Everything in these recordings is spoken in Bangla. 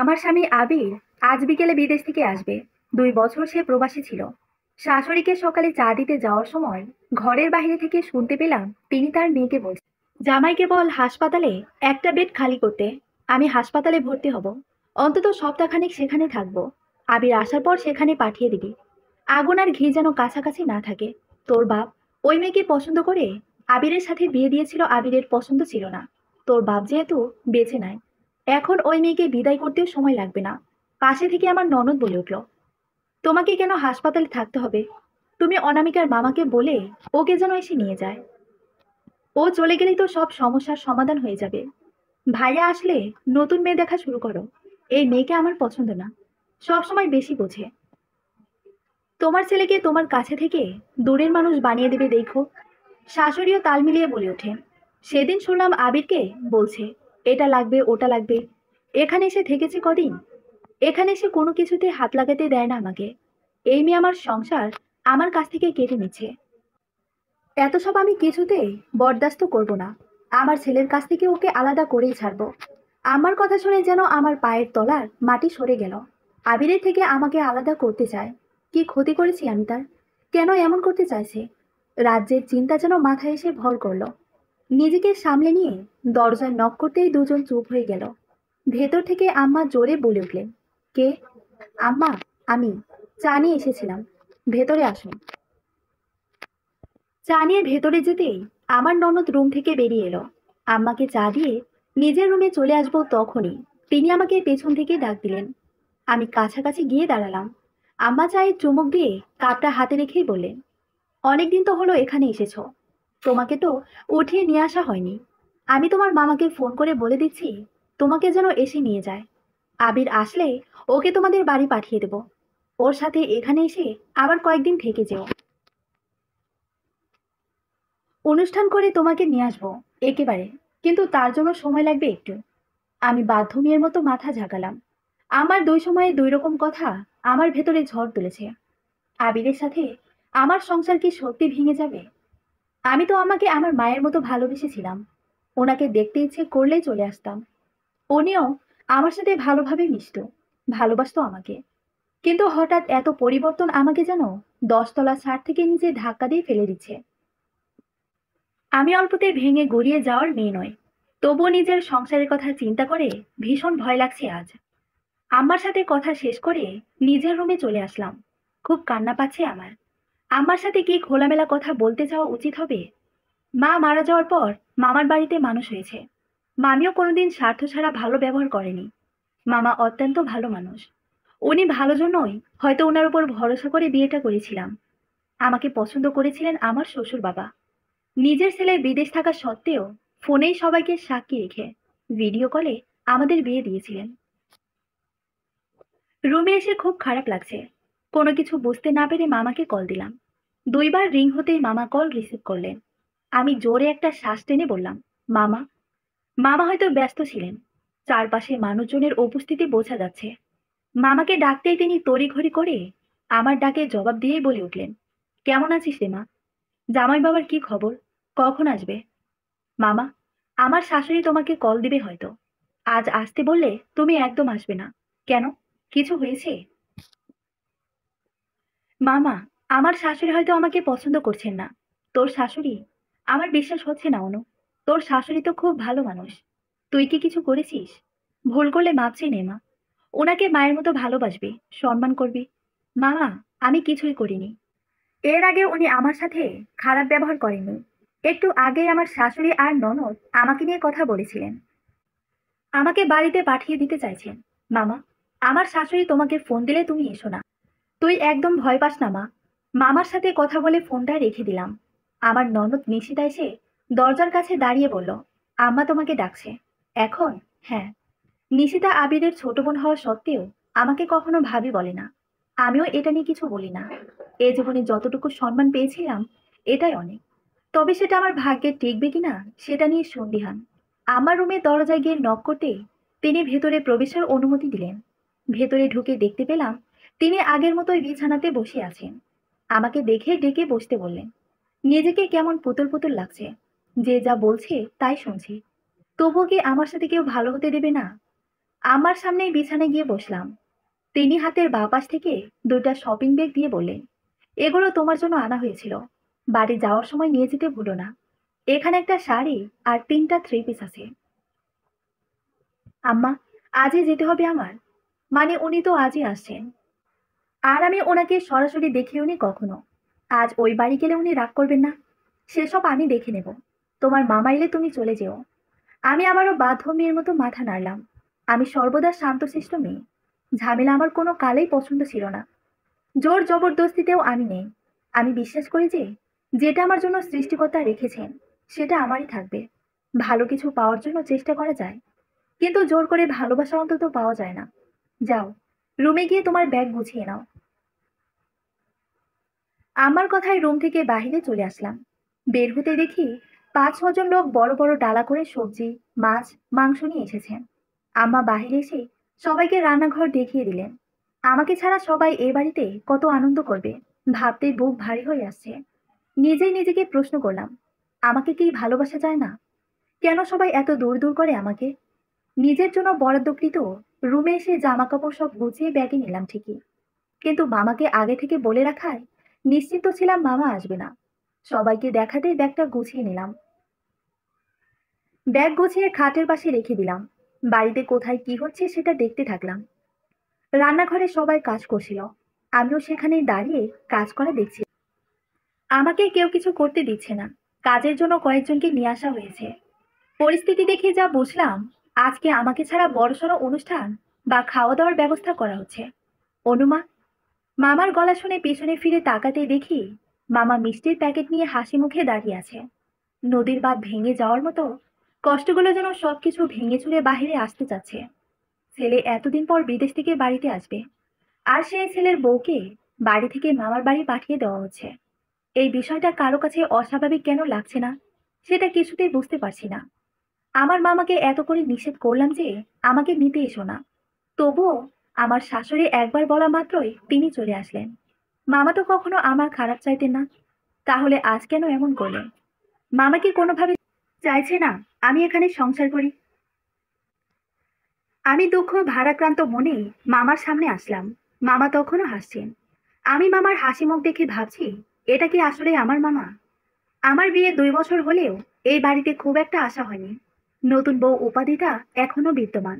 আমার স্বামী আবির আজ বিকেলে বিদেশ থেকে আসবে। 2 বছর সে প্রবাসী ছিল। শাশুড়িকে সকালে চা দিতে যাওয়ার সময় ঘরের বাইরে থেকে শুনতে পেলাম তিনি তার মেয়েকে বলছেন, জামাইকে বল হাসপাতালে একটা বেড খালি করতে। আমি হাসপাতালে ভর্তি হব, অন্তত সপ্তাহখানেক সেখানে থাকবো। আবির আসার পর সেখানে পাঠিয়ে দিবি। আগুন আর ঘি যেন কাছাকাছি না থাকে। তোর বাপ ওই মেয়েকে পছন্দ করে আবিরের সাথে বিয়ে দিয়েছিল, আবিরের পছন্দ ছিল না। তোর বাপ যেহেতু বেঁচে নাই, এখন ওই মেয়েকে বিদায় করতেও সময় লাগবে না। পাশে থেকে আমার ননদ বলে উঠল, তোমাকে কেন হাসপাতালে থাকতে হবে? তুমি অনামিকার মামাকে বলে ওকে যেন এসে নিয়ে যায়। ও চলে গেলেই তো সব সমস্যার সমাধান হয়ে যাবে। ভাইয়া আসলে নতুন মেয়ে দেখা শুরু করো। এই মেয়েকে আমার পছন্দ না, সব সময় বেশি বোঝে। তোমার ছেলেকে তোমার কাছে থেকে দূরের মানুষ বানিয়ে দেবে দেখো। শাশুড়িও তাল মিলিয়ে বলে ওঠেন, সেদিন শুনলাম আবিরকে বলছে এটা লাগবে ওটা লাগবে। এখানে এসে থেকেছে কদিন, এখানে এসে কোনো কিছুতে হাত লাগাতে দেয় না আমাকে। এই মেয়ে আমার সংসার আমার কাছ থেকে কেটে নিচ্ছে। এত সব আমি কিছুতেই বরদাস্ত করব না। আমার ছেলের কাছ থেকে ওকে আলাদা করেই ছাড়বো। আমার কথা শুনে যেন আমার পায়ের তলার মাটি সরে গেল। আবিরের থেকে আমাকে আলাদা করতে চায়। কি ক্ষতি করেছি আমি তার? কেন এমন করতে চাইছে? রাজ্যের চিন্তা যেন মাথায় এসে ভর করলো। নিজেকে সামলে নিয়ে দরজায় নক করতেই দুজন চুপ হয়ে গেল। ভেতর থেকে আম্মা জোরে বলে উঠলেন, কে? আম্মা, আমি। চা নিয়ে এসেছিলাম, ভেতরে আসুন। চা নিয়ে ভেতরে যেতেই আমার ননদ রুম থেকে বেরিয়ে এলো। আম্মাকে চা দিয়ে নিজের রুমে চলে আসবো তখনই তিনি আমাকে পেছন থেকে ডাক দিলেন। আমি কাছাকাছি গিয়ে দাঁড়ালাম। আম্মা চায়ে চুমুক দিয়ে কাপটা হাতে রেখেই বললেন, অনেকদিন তো হলো এখানে এসেছো, তোমাকে তো উঠিয়ে নিয়ে আসা হয়নি। আমি তোমার মামাকে ফোন করে বলে দিচ্ছি তোমাকে যেন এসে নিয়ে যায়। আবির আসলে ওকে তোমাদের বাড়ি পাঠিয়ে দেব। ওর সাথে এখানে এসে আবার কয়েকদিন থেকে যেও। অনুষ্ঠান করে তোমাকে নিয়ে আসবো একেবারে, কিন্তু তার জন্য সময় লাগবে একটু। আমি বাধ্য মেয়ের মতো মাথা ঝাঁকালাম। আমার দুই সময়ে দুই রকম কথা আমার ভেতরে ঝড় তুলেছে। আবিরের সাথে আমার সংসার কি সত্যি ভেঙে যাবে? আমি তো আমাকে আমার মায়ের মতো ভালোবেসেছিলাম। ওনাকে দেখতে ইচ্ছে করলেই চলে আসতাম। উনিও আমার সাথে ভালোভাবে মিশতো, ভালোবাসতো আমাকে। কিন্তু হঠাৎ এত পরিবর্তন আমাকে যেন 10 তলা ছাদ থেকে নিচে ধাক্কা দিয়ে ফেলে দিচ্ছে। আমি অল্পতে ভেঙে গড়িয়ে যাওয়ার মেয়ে নয়, তবুও নিজের সংসারের কথা চিন্তা করে ভীষণ ভয় লাগছে আজ। আম্মার সাথে কথা শেষ করে নিজের রুমে চলে আসলাম। খুব কান্না পাচ্ছে আমার। আম্মার সাথে কি খোলামেলা কথা বলতে যাওয়া উচিত হবে? মা মারা যাওয়ার পর মামার বাড়িতে মানুষ হয়েছে। মামিও কোনোদিন স্বার্থ ছাড়া ভালো ব্যবহার করেনি। মামা অত্যন্ত ভালো মানুষ। উনি ভালো জন্যই হয়তো ওনার উপর ভরসা করে বিয়েটা করেছিলাম। আমাকে পছন্দ করেছিলেন আমার শ্বশুর বাবা। নিজের ছেলে বিদেশ থাকা সত্ত্বেও ফোনেই সবাইকে সাক্ষী রেখে ভিডিও কলে আমাদের বিয়ে দিয়েছিলেন। রুমে এসে খুব খারাপ লাগছে। কোনো কিছু বুঝতে না পেরে মামাকে কল দিলাম। 2বার রিং হতেই মামা কল রিসিভ করলেন। আমি জোরে একটা শ্বাস টেনে বললাম, মামা। মামা হয়তো ব্যস্ত ছিলেন। চারপাশে মানুষজনের উপস্থিতি বোঝা যাচ্ছে। মামাকে ডাকতেই তিনি তড়িঘড়ি করে আমার ডাকে জবাব দিয়েই বলে উঠলেন, কেমন আছিস রে মা? জামাই বাবার কি খবর? কখন আসবে? মামা, আমার শাশুড়ি তোমাকে কল দিবে হয়তো। আজ আসতে বললে তুমি একদম আসবে না। কেন? কিছু হয়েছে? মামা, আমার শাশুড়ি হয়তো আমাকে পছন্দ করছেন না। তোর শাশুড়ি? আমার বিশ্বাস হচ্ছে না অনু। তোর শাশুড়ি তো খুব ভালো মানুষ। তুই কি কিছু করেছিস? ভুল করলে মাপ চেয়ে নে মা। ওনাকে মায়ের মতো ভালোবাসবি, সম্মান করবি। মামা, আমি কিছুই করিনি। এর আগে উনি আমার সাথে খারাপ ব্যবহার করেননি। একটু আগে আমার শাশুড়ি আর ননদ আমাকে নিয়ে কথা বলেছিলেন। আমাকে বাড়িতে পাঠিয়ে দিতে চাইছেন। মামা, আমার শাশুড়ি তোমাকে ফোন দিলে তুমি এসো না। তুই একদম ভয় পাস না মা। মামার সাথে কথা বলে ফোনটা রেখে দিলাম। আমার ননদ নিশিতা এসে দরজার কাছে দাঁড়িয়ে বলল, আম্মা তোমাকে ডাকছে। এখন? হ্যাঁ। নিশিতা আবিরের ছোট বোন হওয়া সত্ত্বেও আমাকে কখনো ভাবি বলে না। আমিও এটা নিয়ে কিছু বলি না। এ জীবনে যতটুকু সম্মান পেয়েছিলাম এটাই অনেক। তবে সেটা আমার ভাগ্যে টিকবে কিনা সেটা নিয়ে সন্দিহান। আমার রুমের দরজায় গিয়ে নক করতে তিনি ভেতরে প্রবেশের অনুমতি দিলেন। ভেতরে ঢুকে দেখতে পেলাম তিনি আগের মতোই বিছানাতে বসে আছেন। আমাকে দেখে ডেকে বসতে বললেন। নিজেকে কেমন পুতুল পুতুল লাগছে। যে যা বলছে তাই শুনছি। তবুও কি আমার সাথে কেউ ভালো হতে দেবে না? আমার সামনেই বিছানায় গিয়ে বসলাম। তিনি হাতের বাঁ পাশ থেকে দুইটা শপিং ব্যাগ দিয়ে বললেন, এগুলো তোমার জন্য আনা হয়েছিল। বাড়ি যাওয়ার সময় নিয়ে যেতে ভুলো না। এখানে একটা শাড়ি আর 3টা থ্রি পিস আছে। আম্মা, আজই যেতে হবে আমার? মানে উনি তো আজই আসছেন, আর আমি ওনাকে সরাসরি দেখিওনি কখনো। আজ ওই বাড়ি গেলে উনি রাগ করবেন না? সেসব আমি দেখে নেব। তোমার মামা এলে তুমি চলে যেও। আমি আবারও বাধ্য মেয়ের মতো মাথা নাড়লাম। আমি সর্বদা শান্তশিষ্ট মেয়ে। ঝামেলা আমার কোনো কালেই পছন্দ ছিল না। জোর জবরদস্তিতেও আমি নেই। আমি বিশ্বাস করি যে যেটা আমার জন্য সৃষ্টিকর্তা রেখেছেন সেটা আমারই থাকবে। ভালো কিছু পাওয়ার জন্য চেষ্টা করা যায়, কিন্তু জোর করে ভালোবাসা অন্তত পাওয়া যায় না। যাও, রুমে গিয়ে তোমার ব্যাগ গুছিয়ে নাও। আমার কথায় রুম থেকে বাহিরে চলে আসলাম। বের হতে দেখি 5-6 জন লোক বড় বড় ডালা করে সবজি, মাছ, মাংস নিয়ে এসেছেন। আম্মা বাহিরে এসে সবাইকে রান্নাঘর দেখিয়ে দিলেন। আমাকে ছাড়া সবাই এ বাড়িতে কত আনন্দ করবে ভাবতেই বুক ভারী হয়ে আসছে। নিজেই নিজেকে প্রশ্ন করলাম, আমাকে কি ভালোবাসা যায় না? কেন সবাই এত দূর দূর করে আমাকে? নিজের জন্য বরাদ্দকৃত রুমে এসে জামা কাপড় সব গুছিয়ে ব্যাগে নিলাম ঠিকই, কিন্তু মামাকে আগে থেকে বলে রাখায় নিশ্চিন্ত ছিলাম মামা আসবে না। সবাইকে দেখাতে ব্যাগটা গুছিয়ে নিলাম। ব্যাগ গুছিয়ে খাটের পাশে রেখে দিলাম। বাড়িতে কোথায় কি হচ্ছে সেটা দেখতে থাকলাম। রান্নাঘরে সবাই কাজ করছিল, আমিও সেখানে দাঁড়িয়ে কাজ করা দেখছি। আমাকে কেউ কিছু করতে দিচ্ছে না। কাজের জন্য কয়েকজনকে নিয়ে আসা হয়েছে। পরিস্থিতি দেখে যা বুঝলাম, আজকে আমাকে ছাড়া বড়সড় অনুষ্ঠান বা খাওয়া দাওয়ার ব্যবস্থা করা হচ্ছে। অনুমা, মামার গলা শুনে পিছনে ফিরে তাকাতেই দেখি মামা মিষ্টির প্যাকেট নিয়ে হাসি মুখে দাঁড়িয়ে আছে। নদীর বাঁধ ভেঙে যাওয়ার মতো কষ্টগুলো যেন সবকিছু ভেঙে চুরে বাহিরে আসতে চাচ্ছে। ছেলে এতদিন পর বিদেশ থেকে বাড়িতে আসবে, আর সেই ছেলের বউকে বাড়ি থেকে মামার বাড়ি পাঠিয়ে দেওয়া হচ্ছে। এই বিষয়টা কারো কাছে অস্বাভাবিক কেন লাগছে না, সেটা কিছুতেই বুঝতে পারছি না। আমার মামাকে এত করে নিষেধ করলাম যে আমাকে নিতে এসো না, তবুও আমার শাশুড়ি একবার বলা মাত্রই তিনি চলে আসলেন। মামা তো কখনো আমার খারাপ চাইতেন না, তাহলে আজ কেন এমন করলেন? মামা কি কোনোভাবে চাইছে না আমি এখানে সংসার করি? আমি দুঃখ ভারাক্রান্ত মনে মামার সামনে আসলাম। মামা তখনও হাসছেন। আমি মামার হাসি মুখ দেখে ভাবছি, এটা কি আসলে আমার মামা? আমার বিয়ে 2 বছর হলেও এই বাড়িতে খুব একটা আশা হয়নি। নতুন বউ উপাধিটা এখনো বিদ্যমান।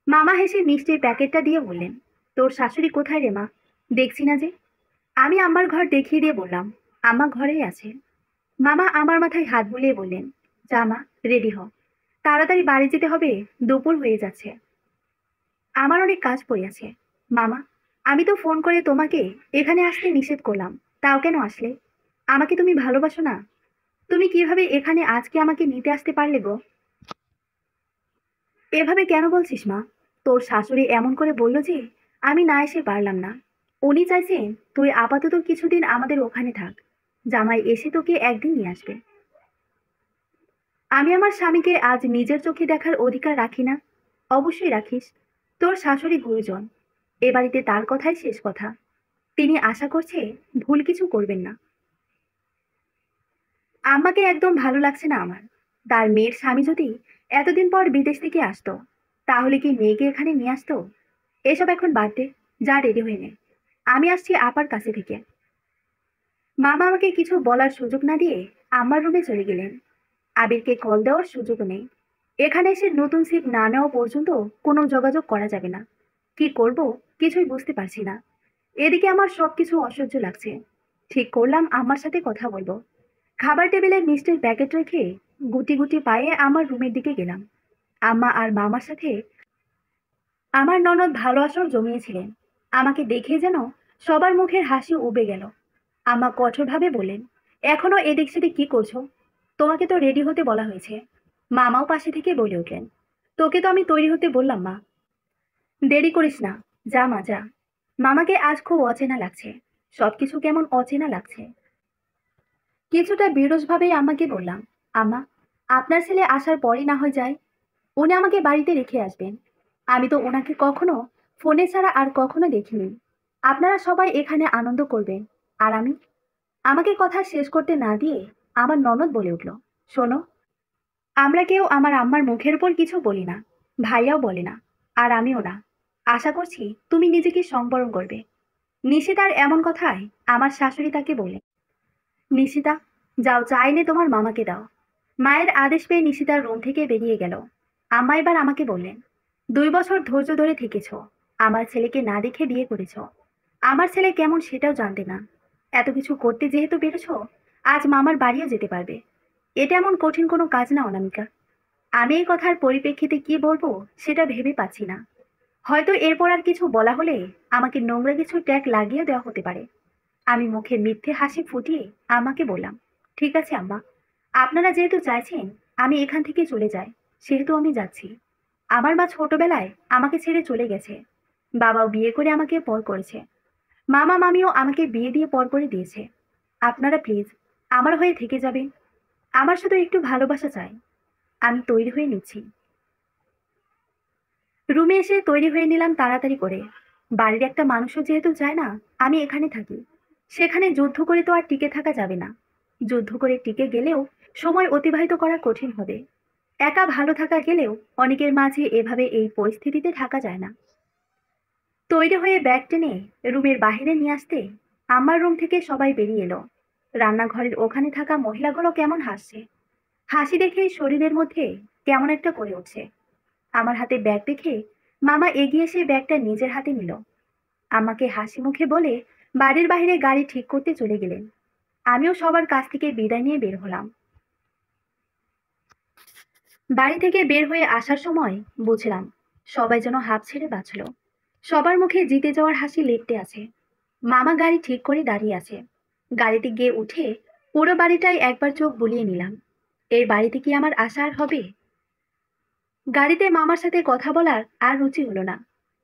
মামা হেসে মিষ্টির প্যাকেটটা দিয়ে বললেন, তোর শাশুড়ি কোথায় রে মা? দেখছি না যে। আমি আম্মার ঘর দেখিয়ে দিয়ে বললাম, আম্মা ঘরেই আছে। মামা আমার মাথায় হাত বুলিয়ে বললেন, যা মা, রেডি হ, তাড়াতাড়ি বাড়ি যেতে হবে, দুপুর হয়ে যাচ্ছে। আমার অনেক কাজ পড়ে আছে। মামা, আমি তো ফোন করে তোমাকে এখানে আসতে নিষেধ করলাম, তাও কেন আসলে? আমাকে তুমি ভালোবাসো না? তুমি কিভাবে এখানে আজকে আমাকে নিতে আসতে পারলে গো? এভাবে কেন বলছিস মা? তোর শাশুড়ি এমন করে বলল যে আমি না এসে পারলাম না। উনি চাইছেন তুই আপাতত কিছুদিন আমাদের ওখানে থাক। জামাই এসে তোকে একদিন নিয়ে আসবে। আমি আমার স্বামীকে আজ নিজের চোখে দেখার অধিকার রাখি না? অবশ্যই রাখিস। তোর শাশুড়ি গুরুজন, এ বাড়িতে তার কথাই শেষ কথা। তিনি আশা করছে ভুল কিছু করবেন না। আম্মাকে একদম ভালো লাগছে না আমার। তার মেয়ের স্বামী যদি এতদিন পর বিদেশ থেকে আসতো, তাহলে কি মেয়েকে এখানে নিয়ে আসতো? এসব এখন বাদ দে, যা রেডি হয়ে নে। আমি আসছি আপার কাছে থেকে। মামা আমাকে কিছু বলার সুযোগ না দিয়ে আম্মার রুমে চলে গেলেন। আবিরকে কল দেওয়ার সুযোগও নেই। এখানে এসে নতুন সিট না নেওয়া পর্যন্ত কোনো যোগাযোগ করা যাবে না। কি করব কিছুই বুঝতে পারছি না। এদিকে আমার সবকিছু অসহ্য লাগছে। ঠিক করলাম আম্মার সাথে কথা বলবো। খাবার টেবিলে মিষ্টির প্যাকেট রেখে গুটি গুটি পায়ে আমার রুমের দিকে গেলাম। আম্মা আর মামার সাথে আমার ননদ ভালো আসর জমিয়েছিলেন। আমাকে দেখে যেন সবার মুখের হাসি উবে গেল। আম্মা কঠোরভাবে বললেন, এখনো এদিক সেদিক কি করছো? তোমাকে তো রেডি হতে বলা হয়েছে। মামাও পাশে থেকে বলে উঠলেন, তোকে তো আমি তৈরি হতে বললাম মা। দেরি করিস না, যা মা যা। মামাকে আজ খুব অচেনা লাগছে। সবকিছু কেমন অচেনা লাগছে। কিছুটা বিরসভাবেই আম্মাকে বললাম, আম্মা, আপনার ছেলে আসার পরই না হয় যায়। উনি আমাকে বাড়িতে রেখে আসবেন। আমি তো ওনাকে কখনো ফোনে ছাড়া আর কখনো দেখিনি। আপনারা সবাই এখানে আনন্দ করবেন, আর আমি। আমাকে কথা শেষ করতে না দিয়ে আমার ননদ বলে উঠল, শোনো, আমরা কেউ আমার আম্মার মুখের উপর কিছু বলি না, ভাইয়াও বলে না। আর আমিও না। আশা করছি তুমি নিজেকে সংবরণ করবে। নিশিতার এমন কথায় আমার শাশুড়ি তাকে বলে, নিশিতা, যাও চা এনে তোমার মামাকে দাও। মায়ের আদেশ পেয়ে নিশিতার রুম থেকে বেরিয়ে গেল। আম্মা এবার আমাকে বললেন, 2 বছর ধৈর্য ধরে থেকেছ, আমার ছেলেকে না দেখে বিয়ে করেছ। আমার ছেলে কেমন সেটাও জানতে না। এত কিছু করতে যেহেতু পেরেছ, আজ মামার বাড়িও যেতে পারবে। এটা এমন কঠিন কোনো কাজ না অনামিকা। আমি এই কথার পরিপ্রেক্ষিতে কি বলবো সেটা ভেবে পাচ্ছি না। হয়তো এরপর আর কিছু বলা হলে আমাকে নোংরা কিছু ট্যাগ লাগিয়ে দেওয়া হতে পারে। আমি মুখে মিথ্যে হাসি ফুটিয়ে আম্মাকে বললাম, ঠিক আছে আম্মা, আপনারা যেহেতু চাইছেন আমি এখান থেকে চলে যাই, সেহেতু আমি যাচ্ছি। আমার মা ছোটবেলায় আমাকে ছেড়ে চলে গেছে। বাবাও বিয়ে করে আমাকে পর করেছে। মামা মামিও আমাকে বিয়ে দিয়ে পর করে দিয়েছে। আপনারা প্লিজ আমার হয়ে থেকে যাবেন। আমার শুধু একটু ভালোবাসা চাই। আমি তৈরি হয়ে নিচ্ছি। রুমে এসে তৈরি হয়ে নিলাম তাড়াতাড়ি করে। বাড়ির একটা মানুষও যেহেতু চায় না আমি এখানে থাকি, সেখানে যুদ্ধ করে তো আর টিকে থাকা যাবে না। যুদ্ধ করে টিকে গেলেও সময় অতিবাহিত করা কঠিন হবে। একা ভালো থাকা গেলেও অনেকের মাঝে এভাবে এই পরিস্থিতিতে থাকা যায় না। তৈরি হয়ে ব্যাগ টেনে রুমের বাইরে নিয়ে আসতে আমার রুম থেকে সবাই বেরিয়ে এলো। রান্নাঘরের ওখানে থাকা মহিলাগুলো কেমন হাসছে। হাসি দেখে শরীরের মধ্যে কেমন একটা করে উঠছে। আমার হাতে ব্যাগ দেখে মামা এগিয়ে এসে ব্যাগটা নিজের হাতে নিল। আমাকে হাসি মুখে বলে বাড়ির বাইরে গাড়ি ঠিক করতে চলে গেলেন। আমিও সবার কাছ থেকে বিদায় নিয়ে বের হলাম। বাড়ি থেকে বের হয়ে আসার সময় বুঝলাম সবাই যেন হাঁপ ছেড়ে বাঁচল। সবার মুখে জিতে যাওয়ার হাসি লেপ্টে আছে। মামা গাড়ি ঠিক করে দাঁড়িয়ে আছে। গাড়িতে গিয়ে উঠে পুরো বাড়িটাই একবার চোখ বুলিয়ে নিলাম। এই বাড়িতে কি আমার আশা আর হবে? গাড়িতে মামার সাথে কথা বলার আর রুচি হলো না।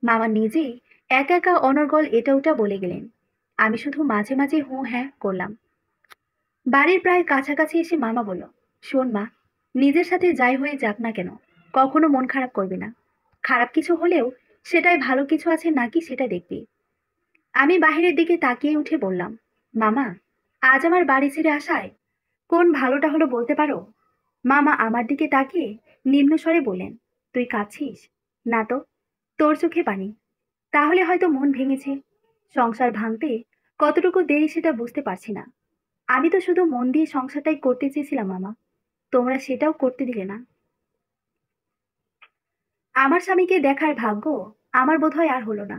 মামা নিজেই একা একা অনর্গল এটা ওটা বলে গেলেন। আমি শুধু মাঝে মাঝে হুঁ হ্যাঁ করলাম। বাড়ির প্রায় কাছাকাছি এসে মামা বলল, শোন মা, নিজের সাথে যাই হয়ে যাক না কেন, কখনো মন খারাপ করবে না। খারাপ কিছু হলেও সেটাই ভালো কিছু আছে নাকি সেটা দেখবি। আমি বাহিরের দিকে তাকিয়ে উঠে বললাম, মামা, আজ আমার বাড়ি ছেড়ে আসায় কোন ভালোটা হলো বলতে পারো? মামা আমার দিকে তাকিয়ে নিম্ন স্বরে বললেন, তুই কাঁদছিস? না তো, তোর চোখে পানি। তাহলে হয়তো মন ভেঙেছে। সংসার ভাঙতে কতটুকু দেরি সেটা বুঝতে পারছি না। আমি তো শুধু মন দিয়ে সংসারটাই করতে চেয়েছিলাম মামা, তোমরা সেটাও করতে দিলে না। আমার স্বামীকে দেখার ভাগ্য আমার বোধহয় আর হলো না।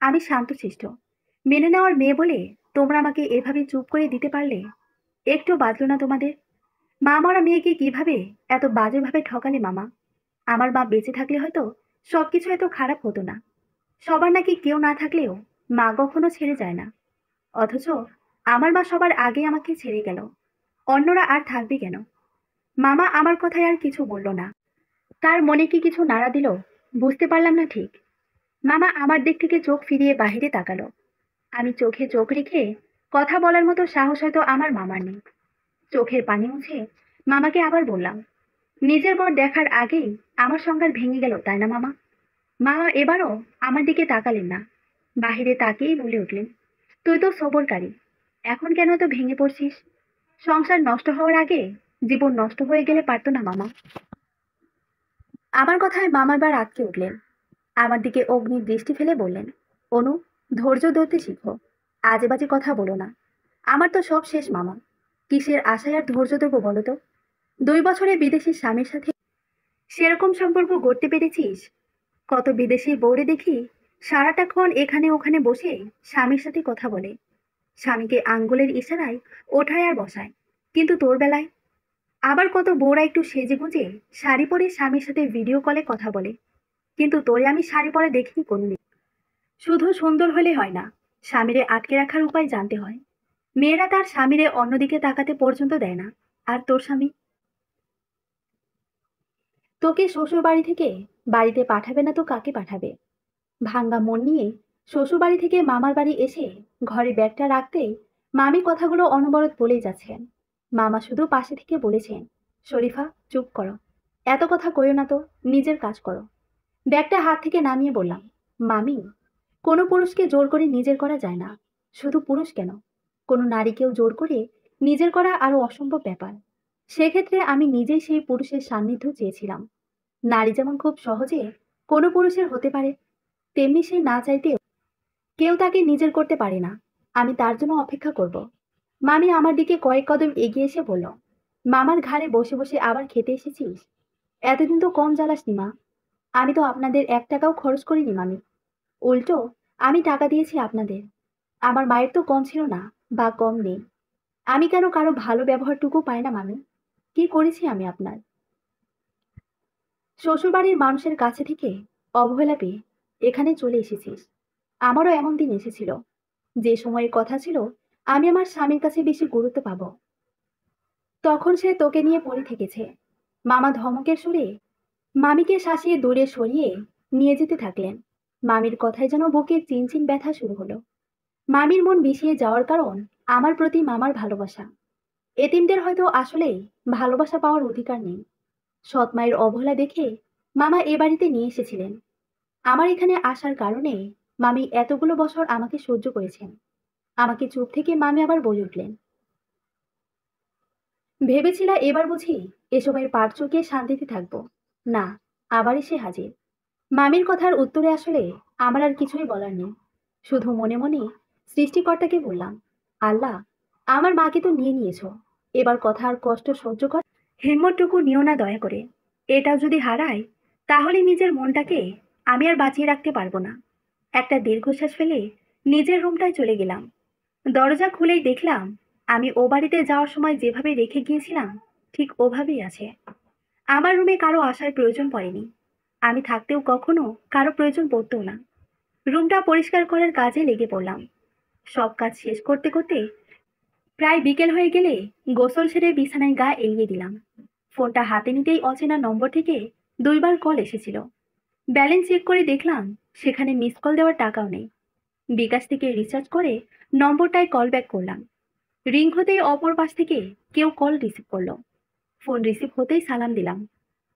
আমি শান্তশিষ্ট, মেনে নেওয়ার মেয়ে বলে তোমরা আমাকে এভাবে চুপ করে দিতে পারলে? একটু বাঁধলো না তোমাদের? মা মরা মেয়েকে কিভাবে এত বাজেভাবে ঠকালে মামা? আমার মা বেঁচে থাকলে হয়তো সবকিছু এত খারাপ হতো না। সবার নাকি কেউ না থাকলেও মা কখনো ছেড়ে যায় না, অথচ আমার মা সবার আগে আমাকে ছেড়ে গেল। অন্যরা আর থাকবে কেন? মামা আমার কথায় আর কিছু বলল না। তার মনে কি কিছু নাড়া দিল বুঝতে পারলাম না ঠিক। মামা আমার দিক থেকে চোখ ফিরিয়ে বাহিরে তাকালো। আমি চোখে চোখ রেখে কথা বলার মতো সাহস হয়তো আমার মামার নেই। চোখের পানি মুছে মামাকে আবার বললাম, নিজের বর দেখার আগেই আমার সংসার ভেঙে গেল তাই না মামা? মামা এবারও আমার দিকে তাকালেন না, বাহিরে তাকিয়েই বলে উঠলেন, তুই তো সবরকারী, এখন কেন তো ভেঙে পড়ছিস? সংসার নষ্ট হওয়ার আগে জীবন নষ্ট হয়ে গেলে পারতো না মামা? আমার কথায় মামা এবার আটকে উঠলেন। আমার দিকে অগ্নি দৃষ্টি ফেলে বললেন, অনু, ধৈর্য ধরতে শিখো। আজে বাজে কথা বলো না। আমার তো সব শেষ মামা। কিসের আশায় আর ধৈর্য দেবো বলো তো? 2 বছরে বিদেশি স্বামীর সাথে সেরকম সম্পর্ক গড়তে পেরেছিস? কত বিদেশি বউরে দেখি সারাটাক্ষণ এখানে ওখানে বসে স্বামীর সাথে কথা বলে, স্বামীকে আঙ্গুলের ইশারায় ওঠায় আর বসায়। কিন্তু তোর বেলায় আবার কত বউরা একটু সেজে গুজে শাড়ি পরে স্বামীর সাথে ভিডিও কলে কথা বলে, কিন্তু তোরে আমি শাড়ি পরা দেখিনি কোনোদিন। শুধু সুন্দর হলে হয় না, স্বামীরে আটকে রাখার উপায় জানতে হয়। মেয়েরা তার স্বামীরে অন্যদিকে তাকাতে পর্যন্ত দেয় না। আর তোর স্বামী তোকে শ্বশুর বাড়ি থেকে বাড়িতে পাঠাবে না তো কাকে পাঠাবে? ভাঙ্গা মন নিয়ে শ্বশুর বাড়ি থেকে মামার বাড়ি এসে ঘরে ব্যাগটা রাখতেই মামি কথাগুলো অনবরত বলেই যাচ্ছেন। মামা শুধু পাশে থেকে বলেছেন, শরীফা, চুপ করো, এত কথা কইও না তো, নিজের কাজ করো। ব্যাগটা হাত থেকে নামিয়ে বললাম, মামি, কোনো পুরুষকে জোর করে নিজের করা যায় না। শুধু পুরুষ কেন, কোনো নারীকেও জোর করে নিজের করা আরো অসম্ভব ব্যাপার। সেক্ষেত্রে আমি নিজেই সেই পুরুষের সান্নিধ্য চেয়েছিলাম। নারী যেমন খুব সহজে কোনো পুরুষের হতে পারে, তেমনি সে না চাইতেও কেউ তাকে নিজের করতে পারে না। আমি তার জন্য অপেক্ষা করব। মামি আমার দিকে কয়েক কদম এগিয়ে এসে বলল, মামার ঘাড়ে বসে বসে আবার খেতে এসেছিস? এতদিন তো কম জ্বালাসনি মা। আমি তো আপনাদের 1 টাকাও খরচ করিনি মামি। উল্টো আমি টাকা দিয়েছি আপনাদের। আমার মায়ের তো কম ছিল না, বা কম নেই। আমি কেন কারো ভালো ব্যবহারটুকু পাই না মামি? কি করেছি আমি আপনার? শ্বশুরবাড়ির মানুষের কাছে থেকে অবহেলা পেয়ে এখানে চলে এসেছিস। আমারও এমন দিন এসেছিল, যে সময়ের কথা ছিল আমি আমার স্বামীর কাছে বেশি গুরুত্ব পাবো, তখন সে তোকে নিয়ে পড়ে থেকেছে। মামা ধমকের সুরে মামিকে শাসিয়ে দূরে সরিয়ে নিয়ে যেতে থাকলেন। মামির কথায় যেন বুকে চিনচিন ব্যথা শুরু হলো। মামির মন বিষিয়ে যাওয়ার কারণ আমার প্রতি মামার ভালোবাসা। এতিমদের হয়তো আসলেই ভালোবাসা পাওয়ার অধিকার নেই। সৎ মায়ের অবহেলা দেখে মামা এ বাড়িতে নিয়ে এসেছিলেন। আমার এখানে আসার কারণে মামি এতগুলো বছর আমাকে সহ্য করেছেন। আমাকে চুপ থেকে মামি আবার বলে উঠলেন, ভেবেছিলা এবার বুঝি এসবের পাট চুকিয়ে শান্তিতে থাকবো? না, আবার এসে হাজির। মামির কথার উত্তরে আসলে আমার আর কিছুই বলার নেই। শুধু মনে মনে সৃষ্টিকর্তাকে বললাম, আল্লাহ, আমার মাকে তো নিয়ে নিয়েছো, এবার কথা আর কষ্ট সহ্য কর হিম্মতটুকু নিও না দয়া করে। এটাও যদি হারায়, তাহলে নিজের মনটাকে আমি আর বাঁচিয়ে রাখতে পারবো না। একটা দীর্ঘশ্বাস ফেলে নিজের রুমটায় চলে গেলাম। দরজা খুলেই দেখলাম আমি ও বাড়িতে যাওয়ার সময় যেভাবে রেখে গিয়েছিলাম ঠিক ওভাবেই আছে। আমার রুমে কারো আসার প্রয়োজন পড়েনি। আমি থাকতেও কখনো কারো প্রয়োজন পড়তো না। রুমটা পরিষ্কার করার কাজে লেগে পড়লাম। সব কাজ শেষ করতে করতে প্রায় বিকেল হয়ে গেলে গোসল সেরে বিছানায় গা এলিয়ে দিলাম। ফোনটা হাতে নিতেই অচেনা নম্বর থেকে 2বার কল এসেছিল। ব্যালেন্স চেক করে দেখলাম সেখানে মিস কল দেওয়ার টাকাও নেই। বিকাশ থেকে রিচার্জ করে নম্বরটায় কল ব্যাক করলাম। রিং হতেই অপর পাশ থেকে কেউ কল রিসিভ করলো। ফোন রিসিভ হতেই সালাম দিলাম।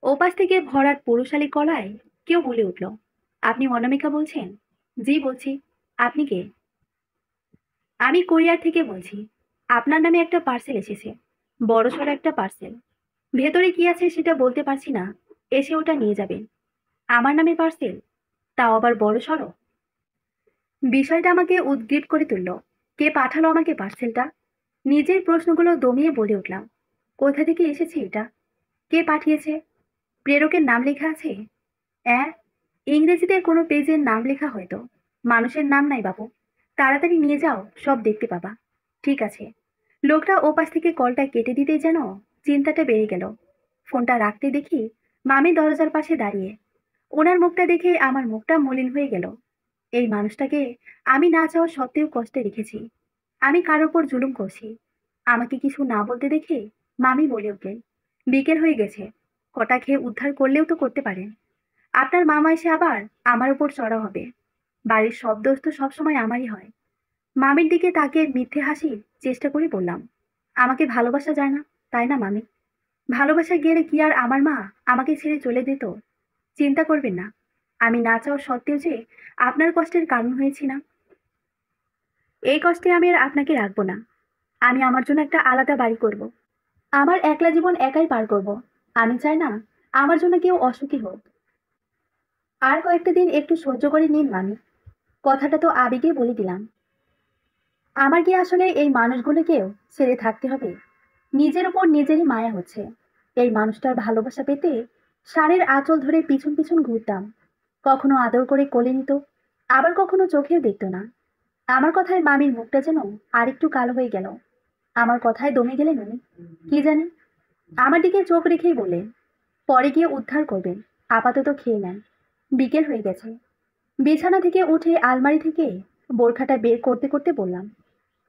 ওপাশ থেকে ভরাট পুরুষালী গলায় কেউ বলে উঠল, আপনি অনামিকা বলছেন? জি বলছি। আপনি কে? আমি কোরিয়ার থেকে বলছি। আপনার নামে একটা পার্সেল এসেছে, বড়সড় একটা পার্সেল। ভেতরে কি আছে সেটা বলতে পারছি না, এসে ওটা নিয়ে যাবেন। আমার নামে পার্সেল, তাও আবার বড়সড়? বিষয়টা আমাকে উদ্গ্রীব করে তুলল। কে পাঠালো আমাকে পার্সেলটা? নিজের প্রশ্নগুলো দমিয়ে বলে উঠলাম, কোথা থেকে এসেছে এটা? কে পাঠিয়েছে? প্রেরকের নাম লেখা আছে? অ্যাঁ, ইংরেজিতে কোনো পেজের নাম লেখা হয়তো। মানুষের নাম নাই বাবু। তাড়াতাড়ি নিয়ে যাও, সব দেখতে পাবা। ঠিক আছে। লোকটা ওপাশ থেকে কলটা কেটে দিতেই যেন চিন্তাটা বেড়ে গেল। ফোনটা রাখতে দেখি মামি দরজার পাশে দাঁড়িয়ে। ওনার মুখটা দেখে আমার মুখটা মলিন হয়ে গেল। এই মানুষটাকে আমি না চাওয়া সত্ত্বেও কষ্টে রেখেছি। আমি কার ওপর জুলুম করছি। আমাকে কিছু না বলতে দেখে মামি বলে উঠলেন, বিকেল হয়ে গেছে, কটা খেয়ে উদ্ধার করলেও তো করতে পারেন। আপনার মামা এসে আবার আমার উপর চড়া হবে। বাড়ির সব দোষ তো সবসময় আমারই হয়। মামির দিকে তাকিয়ে মিথ্যে হাসির চেষ্টা করে বললাম, আমাকে ভালোবাসা যায় না, তাই না মামি? ভালোবাসা গেলে কি আর আমার মা আমাকে ছেড়ে চলে যেত? চিন্তা করবেন না, আমি না চাওয়া সত্ত্বেও যে আপনার কষ্টের কারণ হয়েছি না। এই কষ্টে আমি আর আপনাকে রাখবো না। আমি আমার জন্য একটা আলাদা বাড়ি করব। আমার একলা জীবন একাই পার করব। আমি চাই না আমার জন্য কেউ অসুখী হোক। আর কয়েকটা দিন একটু সহ্য করে নিন মামি। কথাটা তো আবেগে বলে দিলাম। আমার কি আসলে এই মানুষগুলোকেও ছেড়ে থাকতে হবে? নিজের উপর নিজেরই মায়া হচ্ছে। এই মানুষটার ভালোবাসা পেতে শাড়ির আঁচল ধরে পিছন পিছন ঘুরতাম। কখনো আদর করে কোলে নিত, আবার কখনো চোখেও দেখতো না। আমার কথায় মামির মুখটা যেন আরেকটু কালো হয়ে গেল। আমার কথায় দমে গেলেন উনি। কি জানেন, আমার দিকে চোখ রেখেই বললেন, পরে গিয়ে উদ্ধার করবেন, আপাতত খেয়ে নেন, বিকেল হয়ে গেছে। বিছানা থেকে উঠে আলমারি থেকে বোরখাটা বের করতে করতে বললাম,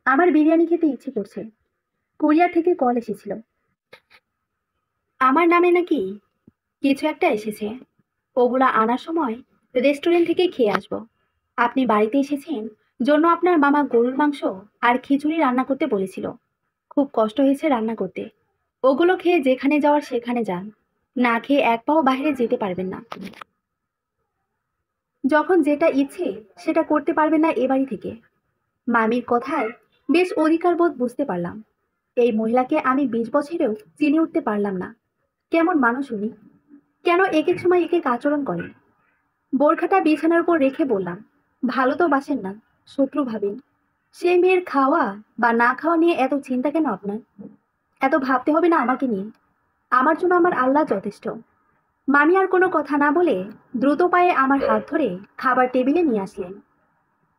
আমার বিরিয়ানি খেতে ইচ্ছে করছে। কোরিয়ার থেকে কল এসেছিল, আমার নামে নাকি কিছু একটা এসেছে। ওগুলা আনার সময় রেস্টুরেন্ট থেকে খেয়ে আসবো। আপনি বাড়িতে এসেছেন জন্য আপনার মামা গরুর মাংস আর খিচুড়ি রান্না করতে বলেছিল। খুব কষ্ট হয়েছে রান্না করতে। ওগুলো খেয়ে যেখানে যাওয়ার সেখানে যান, না খেয়ে এক পাও বাইরে যেতে পারবেন না। যখন যেটা ইচ্ছে সেটা করতে পারবেন না এ বাড়ি থেকে। মামির কথায় বেশ অধিকার বোধ বুঝতে পারলাম। এই মহিলাকে আমি 20 বছরেও চিনে উঠতে পারলাম না। কেমন মানুষ উনি, কেন এক এক সময় এক এক আচরণ করেন। বোরখাটা বিছানার উপর রেখে বললাম, ভালো তো বাসেন না, শত্রু ভাবেন। সে মেয়ের খাওয়া বা না খাওয়া নিয়ে এত চিন্তা কেন আপনার? এত ভাবতে হবে না আমাকে নিয়ে। আমার জন্য আমার আল্লাহ যথেষ্ট। মামি আর কোনো কথা না বলে দ্রুত পায়ে আমার হাত ধরে খাবার টেবিলে নিয়ে আসলেন।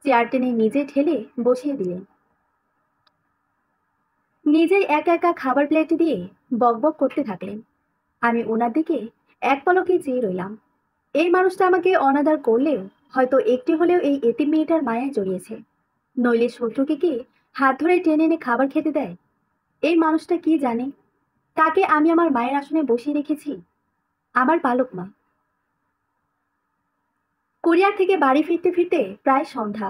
চেয়ার টেনে নিজে ঠেলে বসিয়ে দিলেন। নিজেই একা একা খাবার প্লেট দিয়ে বকবক করতে থাকলেন। আমি ওনার দিকে এক পলকে চেয়ে রইলাম। এই মানুষটা আমাকে অনাদর করলেও হয়তো একটু হলেও এই এতিম মেয়েটার মায়ায় জড়িয়েছে। নইলে শত্রুকে কি হাত ধরে টেনে এনে খাবার খেতে দেয়? এই মানুষটা কি জানে তাকে আমি আমার মায়ের আসনে বসিয়ে রেখেছি? আমার পালক মা। কুরিয়ার থেকে বাড়ি ফিরতে ফিরতে প্রায় সন্ধ্যা।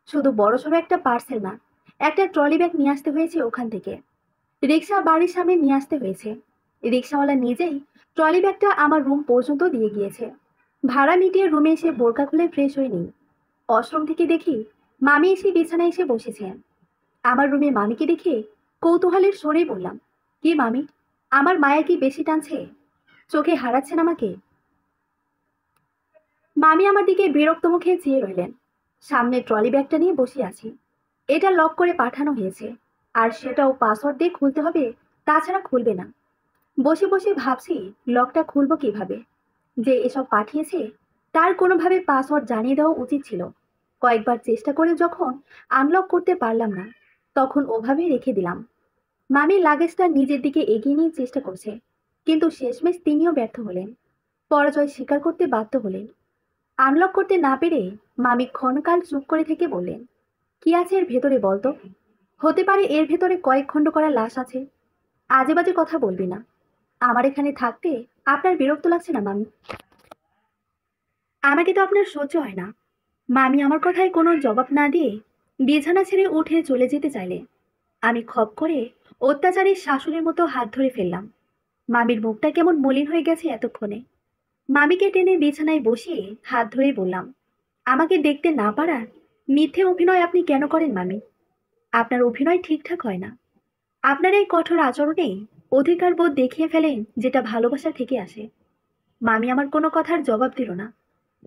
শুধু বড়সড় একটা পার্সেল না, একটা ট্রলি ব্যাগ নিয়ে আসতে হয়েছে ওখান থেকে। রিক্সা বাড়ির সামনে নিয়ে আসতে হয়েছে। রিক্সাওয়ালা নিজেই ট্রলি ব্যাগটা আমার রুম পর্যন্ত দিয়ে গিয়েছে। ভাড়া মিটিয়ে রুমে এসে বোরকা খুলে ফ্রেশ হয়ে নিই। ওয়াশরুম থেকে দেখি মামি এসে বিছানায় এসে বসেছেন। আমার রুমে মামিকে দেখে কৌতূহলের সরে বললাম, কি মামি, আমার মায়া কি বেশি টানছে? চোখে হারাচ্ছেন আমাকে? মামি আমার দিকে বিরক্ত মুখে চেয়ে রইলেন। সামনে ট্রলি ব্যাগটা নিয়ে বসে আছি। এটা লক করে পাঠানো হয়েছে, আর সেটাও পাসওয়ার্ড দিয়ে খুলতে হবে, তাছাড়া খুলবে না। বসে বসে ভাবছি লকটা খুলবো কিভাবে। যে এসব পাঠিয়েছে তার কোনোভাবে পাসওয়ার্ড জানিয়ে দেওয়া উচিত ছিল। কয়েকবার চেষ্টা করে যখন আনলক করতে পারলাম না, তখন ওভাবেই রেখে দিলাম। মামি লাগেজটা নিজের দিকে এগিয়ে নিয়ে চেষ্টা করছে, কিন্তু শেষমেশ তিনিও ব্যর্থ হলেন। পরাজয় স্বীকার করতে বাধ্য হলেন। আনলক করতে না পেরে মামি ক্ষণকাল চুপ করে থেকে বললেন, কি আছে এর ভেতরে বলতো? হতে পারে এর ভেতরে কয়েক খণ্ড করা লাশ আছে। আজে বাজে কথা বলবি না। আমার এখানে থাকতে আপনার বিরক্ত লাগছে না মামি? আমাকে তো আপনার সহ্য হয় না। মামি আমার কথায় কোনো জবাব না দিয়ে বিছানা ছেড়ে উঠে চলে যেতে চাইলে আমি খপ করে অত্যাচারী শাশুড়ির মতো হাত ধরে ফেললাম। মামির মুখটা কেমন মলিন হয়ে গেছে এতক্ষণে। মামিকে টেনে বিছানায় বসিয়ে হাত ধরে বললাম, আমাকে দেখতে না পারার মিথ্যে অভিনয় আপনি কেন করেন মামি? আপনার অভিনয় ঠিকঠাক হয় না। আপনার এই কঠোর আচরণেই অধিকার বোধ দেখিয়ে ফেলেন, যেটা ভালোবাসা থেকে আসে। মামি আমার কোনো কথার জবাব দিল না,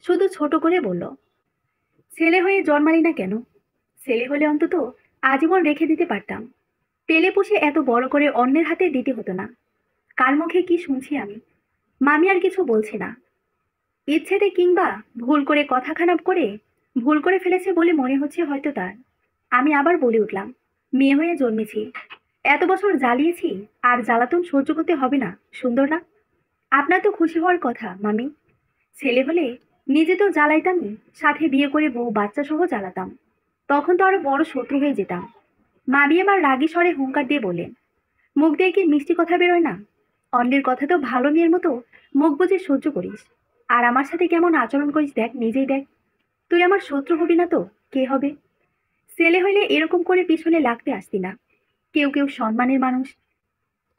শুধু ছোট করে বলল, ছেলে হয়ে জন্মালি না কেন? ছেলে হলে অন্তত আজীবন রেখে দিতে পারতাম। পেলে পুষে এত বড় করে অন্যের হাতে দিতে হতো না। কার মুখে কি শুনছি আমি? মামি আর কিছু বলছে না। ইচ্ছেতে কিংবা ভুল করে কথা খারাপ করে ভুল করে ফেলেছে বলে মনে হচ্ছে হয়তো তার। আমি আবার বলে উঠলাম, মেয়ে হয়ে জন্মেছি, এত বছর জ্বালিয়েছি, আর জ্বালাতন সহ্য করতে হবে না, সুন্দর না? আপনার তো খুশি হওয়ার কথা মামি। ছেলে হলে নিজে তো জ্বালাইতামই, সাথে বিয়ে করে বউ বাচ্চা সহ জ্বালাতাম। তখন তো আরো বড় শত্রু হয়ে যেতাম। মামি আবার রাগী স্বরে হুঙ্কার দিয়ে বললেন, মুখ দিয়ে কি মিষ্টি কথা বেরোয় না? অন্যের কথা তো ভালো মেয়ের মতো মুখ বুজে সহ্য করিস, আর আমার সাথে কেমন আচরণ করিস দেখ, নিজেই দেখ। তুই আমার শত্রু হবি না তো কে হবে? ছেলে হইলে এরকম করে পিছনে লাগতে আসতি না। কেউ কেউ সম্মানের মানুষ,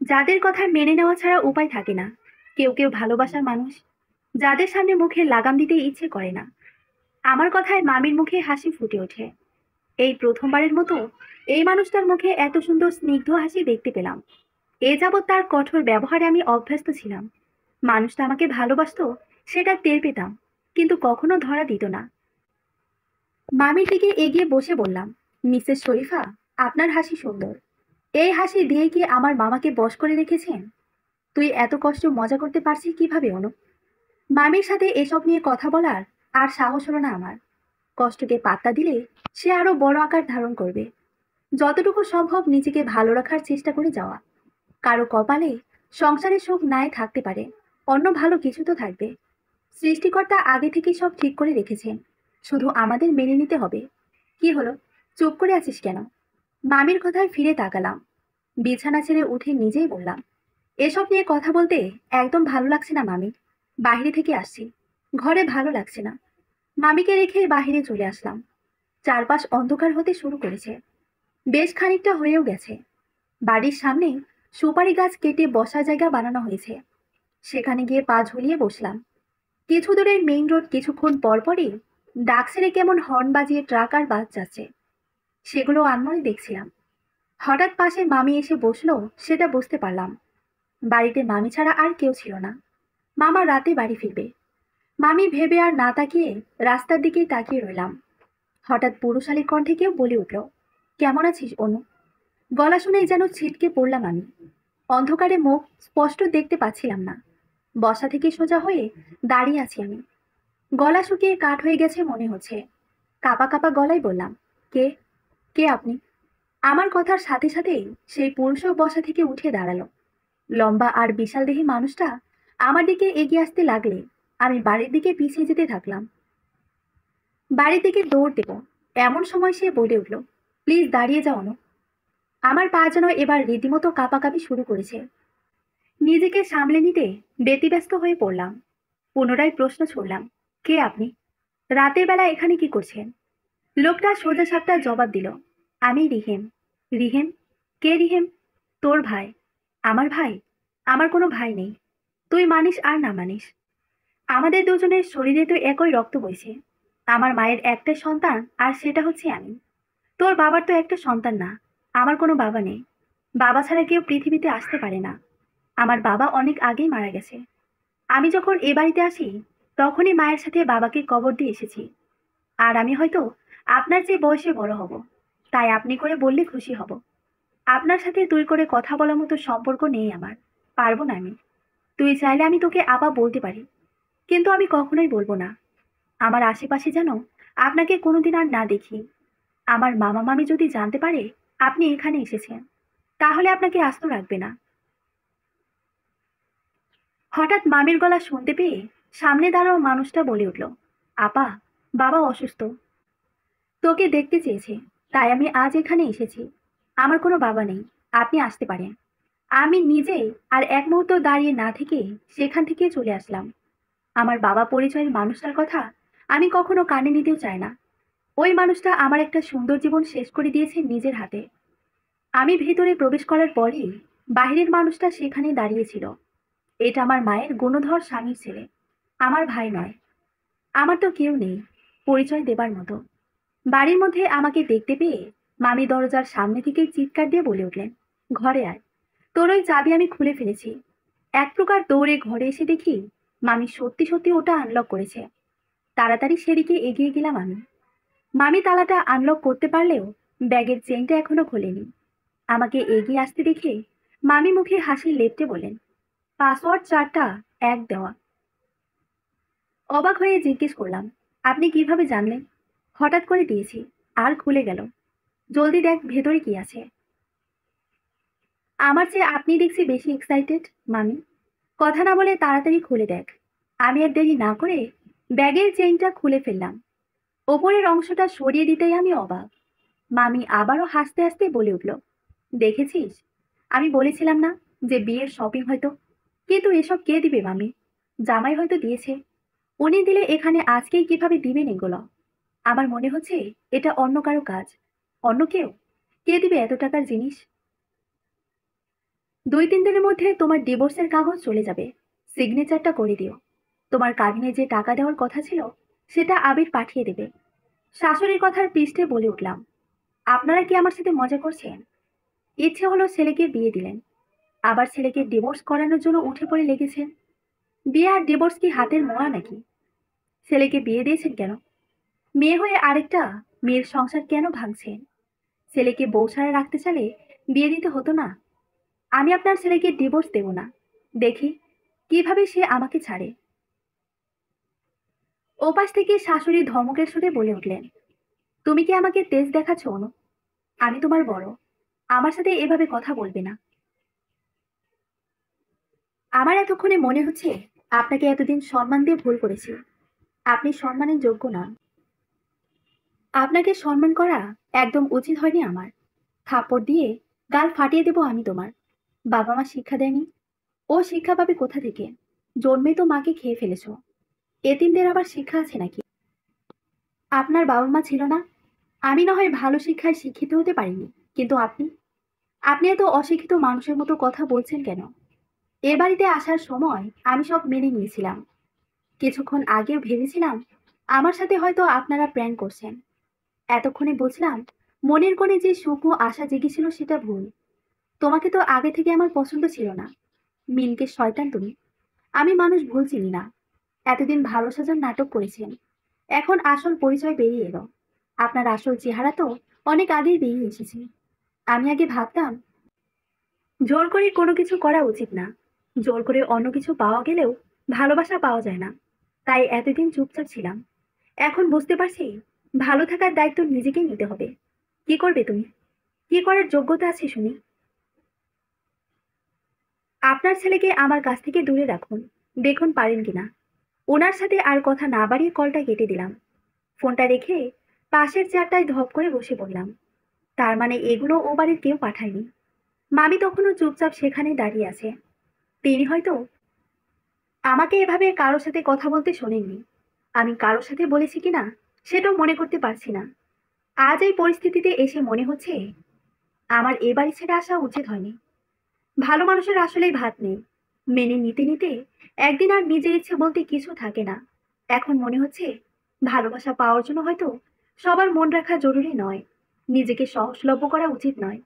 যাদের কথা মেনে নেওয়া ছাড়া উপায় থাকে না। কেউ কেউ ভালোবাসার মানুষ, যাদের সামনে মুখে লাগাম দিতে ইচ্ছে করে না। আমার কথায় মামির মুখে হাসি ফুটে ওঠে। এই প্রথমবারের মতো এই মানুষটার মুখে এত সুন্দর স্নিগ্ধ হাসি দেখতে পেলাম। এ যাবৎ তার কঠোর ব্যবহারে আমি অভ্যস্ত ছিলাম। মানুষটা আমাকে ভালোবাসতো, সেটা টের পেতাম, কিন্তু কখনো ধরা দিত না। মামির দিকে এগিয়ে বসে বললাম, মিসেস শরীফা, আপনার হাসি সুন্দর। এই হাসি দিয়ে কি আমার মামাকে বশ করে রেখেছেন? তুই এত কষ্ট মজা করতে পারছিস কিভাবে অনু? মামির সাথে এসব নিয়ে কথা বলার আর সাহস হলো না আমার। কষ্টকে পাত্তা দিলে সে আরো বড় আকার ধারণ করবে। যতটুকু সম্ভব নিজেকে ভালো রাখার চেষ্টা করে যাওয়া। কারো কপালে সংসারের সুখ নাই থাকতে পারে, অন্য ভালো কিছু তো থাকবে। সৃষ্টিকর্তা আগে থেকেই সব ঠিক করে রেখেছেন, শুধু আমাদের মেনে নিতে হবে। কি হলো, চুপ করে আছিস কেন? মামির কথায় ফিরে তাকালাম। বিছানা ছেড়ে উঠে নিজেই বললাম, এসব নিয়ে কথা বলতে একদম ভালো লাগছে না মামি। বাইরে থেকে আসছি, ঘরে ভালো লাগছে না। মামিকে রেখে বাইরে চলে আসলাম। চারপাশ অন্ধকার হতে শুরু করেছে। বেশ খানিকটা হয়েও গেছে। বাড়ির সামনে সুপারি গাছ কেটে বসার জায়গা বানানো হয়েছে। সেখানে গিয়ে পা ঝুলিয়ে বসলাম। কিছু দূরের মেইন রোড কিছুক্ষণ পরপরই ডাক ছেড়ে কেমন হর্ন বাজিয়ে ট্রাক আর বাস যাচ্ছে, সেগুলো আনমনে দেখছিলাম। হঠাৎ পাশে মামি এসে বসলো, সেটা বুঝতে পারলাম। বাড়িতে মামি ছাড়া আর কেউ ছিল না। মামা রাতে বাড়ি ফিরবে। মামি ভেবে আর না তাকিয়ে রাস্তার দিকেই তাকিয়ে রইলাম। হঠাৎ পুরুষালী কণ্ঠে কেউ বলে উঠল, কেমন আছিস অনু? গলা শুনেই যেন ছিটকে পড়লাম আমি। অন্ধকারে মুখ স্পষ্ট দেখতে পাচ্ছিলাম না। বসা থেকে সোজা হয়ে দাঁড়িয়ে আছি আমি। গলা শুকিয়ে কাঠ হয়ে গেছে মনে হচ্ছে। কাপা কাপা গলায় বললাম, কে? কে আপনি? আমার কথার সাথে সাথেই সেই পুরুষও বসা থেকে উঠে দাঁড়ালো। লম্বা আর বিশাল দেহী মানুষটা আমার দিকে এগিয়ে আসতে লাগলে আমি বাড়ির দিকে পিছিয়ে যেতে থাকলাম। বাড়ির দিকে দৌড় দেব এমন সময় সে বলে উঠল, প্লিজ দাঁড়িয়ে যাও অনু। আমার পা যেন এবার রীতিমতো কাঁপাকাঁপি শুরু করেছে। নিজেকে সামলে নিতে ব্যতিব্যস্ত হয়ে পড়লাম। পুনরায় প্রশ্ন ছুড়লাম, কে আপনি? রাতের বেলা এখানে কি করছেন? লোকটা সোজা সাপটা জবাব দিল, আমি রিহেম। রিহেম? কে রিহেম? তোর ভাই। আমার ভাই? আমার কোনো ভাই নেই। তুই মানিস আর না মানিস, আমাদের দুজনের শরীরে তো একই রক্ত বইছে। আমার মায়ের একটা সন্তান আর সেটা হচ্ছে আমি। তোর বাবার তো একটা সন্তান না। আমার কোনো বাবা নেই। বাবা ছাড়া কেউ পৃথিবীতে আসতে পারে না। আমার বাবা অনেক আগেই মারা গেছে। আমি যখন এ বাড়িতে আসি তখনই মায়ের সাথে বাবাকে কবর দিয়ে এসেছি। আর আমি হয়তো আপনার চেয়ে বয়সে বড় হব, তাই আপনি করে বললে খুশি হব। আপনার সাথে তুই করে কথা বলার মতো সম্পর্ক নেই আমার। পারবো না আমি। তুই চাইলে আমি তোকে আপা বলতে পারি, কিন্তু আমি কখনোই বলবো না। আমার আশেপাশে যেন আপনাকে কোনোদিন আর না দেখি। আমার মামা মামি যদি জানতে পারে আপনি এখানে এসেছেন, তাহলে আপনাকে আস্ত রাখবে না। হঠাৎ মামির গলা শুনতে পেয়ে সামনে দাঁড়াও মানুষটা বলে উঠল, আপা, বাবা অসুস্থ, তোকে দেখতে চেয়েছে, তাই আমি আজ এখানে এসেছি। আমার কোনো বাবা নেই, আপনি আসতে পারেন। আমি নিজেই আর এক মুহূর্ত দাঁড়িয়ে না থেকে সেখান থেকে চলে আসলাম। আমার বাবা পরিচয়ের মানুষটার কথা আমি কখনো কানে নিতেও চাই না। ওই মানুষটা আমার একটা সুন্দর জীবন শেষ করে দিয়েছে নিজের হাতে। আমি ভেতরে প্রবেশ করার পরেই বাইরের মানুষটা সেখানে দাঁড়িয়েছিল। এটা আমার মায়ের গুণধর স্বামীর ছেলে, আমার ভাই নয়। আমার তো কেউ নেই পরিচয় দেবার মতো। বাড়ির মধ্যে আমাকে দেখতে পেয়ে মামি দরজার সামনে থেকে চিৎকার দিয়ে বলে উঠলেন, ঘরে আয়, তোর ওই চাবি আমি খুলে ফেলেছি। এক প্রকার দৌড়ে ঘরে এসে দেখি মামি সত্যি সত্যি ওটা আনলক করেছে। তাড়াতাড়ি সেদিকে এগিয়ে গেলাম আমি। মামি তালাটা আনলক করতে পারলেও ব্যাগের চেইনটা এখনো খোলেনি। আমাকে এগিয়ে আসতে দেখে মামি মুখে হাসি লেপটে বলেন, পাসওয়ার্ড 4টা 1 দেওয়া। অবাক হয়ে জিজ্ঞেস করলাম, আপনি কিভাবে জানলেন? হঠাৎ করে দিয়েছি, আর খুলে গেল। জলদি দেখ ভেতরে কি আছে। আমার চেয়ে আপনি দেখছি বেশি এক্সাইটেড মামি। কথা না বলে তাড়াতাড়ি খুলে দেখ। আমি আর দেরি না করে ব্যাগের চেইনটা খুলে ফেললাম। ওপরের অংশটা সরিয়ে দিতেই আমি অবাক। মামি আবারও হাসতে হাসতে বলে উঠল, দেখেছিস, আমি বলেছিলাম না যে বিয়ের শপিং হয়তো। কিন্তু এসব কে দিবে মামি? জামাই হয়তো দিয়েছে। উনি দিলে এখানে আজকেই কিভাবে দিবেন এগুলো? আমার মনে হচ্ছে এটা অন্য কারো কাজ। অন্য কেউ। কে দিবে এত টাকার জিনিস? 2-3 দিনের মধ্যে তোমার ডিভোর্সের কাগজ চলে যাবে। সিগনেচারটা করে দিও। তোমার কাবিনে যে টাকা দেওয়ার কথা ছিল সেটা আবির পাঠিয়ে দেবে। শাশুড়ির কথার পৃষ্ঠে বলে উঠলাম, আপনারা কি আমার সাথে মজা করছেন? ইচ্ছে হলো ছেলেকে বিয়ে দিলেন, আবার ছেলেকে ডিভোর্স করানোর জন্য উঠে পড়ে লেগেছেন। বিয়ে আর ডিভোর্স কি হাতের মোয়া নাকি? ছেলেকে বিয়ে দিয়েছেন কেন? মেয়ে হয়ে আরেকটা মেয়ের সংসার কেন ভাঙছেন? ছেলেকে বউ ছাড়া রাখতে চাইলে বিয়ে দিতে হতো না। আমি আপনার ছেলেকে ডিভোর্স দেব না। দেখি কিভাবে সে আমাকে ছাড়ে। ওপাশ থেকে শাশুড়ি ধমকের সুরে বলে উঠলেন, তুমি কি আমাকে তেজ দেখাচ্ছ অনু? আমি তোমার বড়, আমার সাথে এভাবে কথা বলবে না। আমার এতক্ষণে মনে হচ্ছে আপনাকে এতদিন সম্মান দিয়ে ভুল করেছি। আপনি সম্মানের যোগ্য নন। আপনাকে সম্মান করা একদম উচিত হয়নি আমার। থাপ্পড় দিয়ে গাল ফাটিয়ে দেব আমি তোমার। বাবা মা শিক্ষা দেয়নি? ও শিক্ষা পাবে কোথা থেকে? জন্মে তো মাকে খেয়ে ফেলেছ। এতিমদের আবার শিক্ষা আছে নাকি? আপনার বাবা মা ছিল না? আমি না হয় ভালো শিক্ষায় শিক্ষিত হতে পারিনি, কিন্তু আপনি, আপনি এত অশিক্ষিত মানুষের মতো কথা বলছেন কেন? এ বাড়িতে আসার সময় আমি সব মেনে নিয়েছিলাম। কিছুক্ষণ আগেও ভেবেছিলাম আমার সাথে হয়তো আপনারা প্র্যাঙ্ক করছেন। এতক্ষণে বুঝলাম মনের কোণে যে সুখ ও আশা জেগেছিল সেটা ভুল। তোমাকে তো আগে থেকে আমার পছন্দ ছিল না। মিনকে শয়তান তুমি। আমি মানুষ ভুল চিনি না। এতদিন ভালো সাজার নাটক করেছেন, এখন আসল পরিচয় বেরিয়ে এলো। আপনার আসল চেহারা তো অনেক আগেই বেরিয়ে এসেছে। আমি আগে ভাবতাম জোর করে কোনো কিছু করা উচিত না, জোর করে অন্য কিছু পাওয়া গেলেও ভালোবাসা পাওয়া যায় না, তাই এতদিন চুপচাপ ছিলাম। এখন বুঝতে পারছি ভালো থাকার দায়িত্ব নিজেকেই নিতে হবে। কি করবে তুমি? কি করার যোগ্যতা আছে শুনি? আপনার ছেলেকে আমার কাছ থেকে দূরে রাখুন, দেখুন পারেন কিনা। ওনার সাথে আর কথা না বাড়িয়ে কলটা কেটে দিলাম। ফোনটা রেখে পাশের চেয়ারটায় ধপ করে বসে পড়লাম। তার মানে এগুলো ও বাড়ির কেউ পাঠায়নি। মামি তখনও চুপচাপ সেখানে দাঁড়িয়ে আছে। তিনি হয়তো আমাকে এভাবে কারোর সাথে কথা বলতে শোনেননি। আমি কারোর সাথে বলেছি কিনা সেটাও মনে করতে পারছি না। আজ এই পরিস্থিতিতে এসে মনে হচ্ছে আমার এ বাড়ি ছেড়ে আসা উচিত হয়নি। ভালো মানুষের আসলেই ভাত নেই। মেনে নিতে নিতে একদিন আর নিজের ইচ্ছে বলতে কিছু থাকে না। এখন মনে হচ্ছে ভালোবাসা পাওয়ার জন্য হয়তো সবার মন রাখা জরুরি নয়, নিজেকে সহজলভ্য করা উচিত নয়।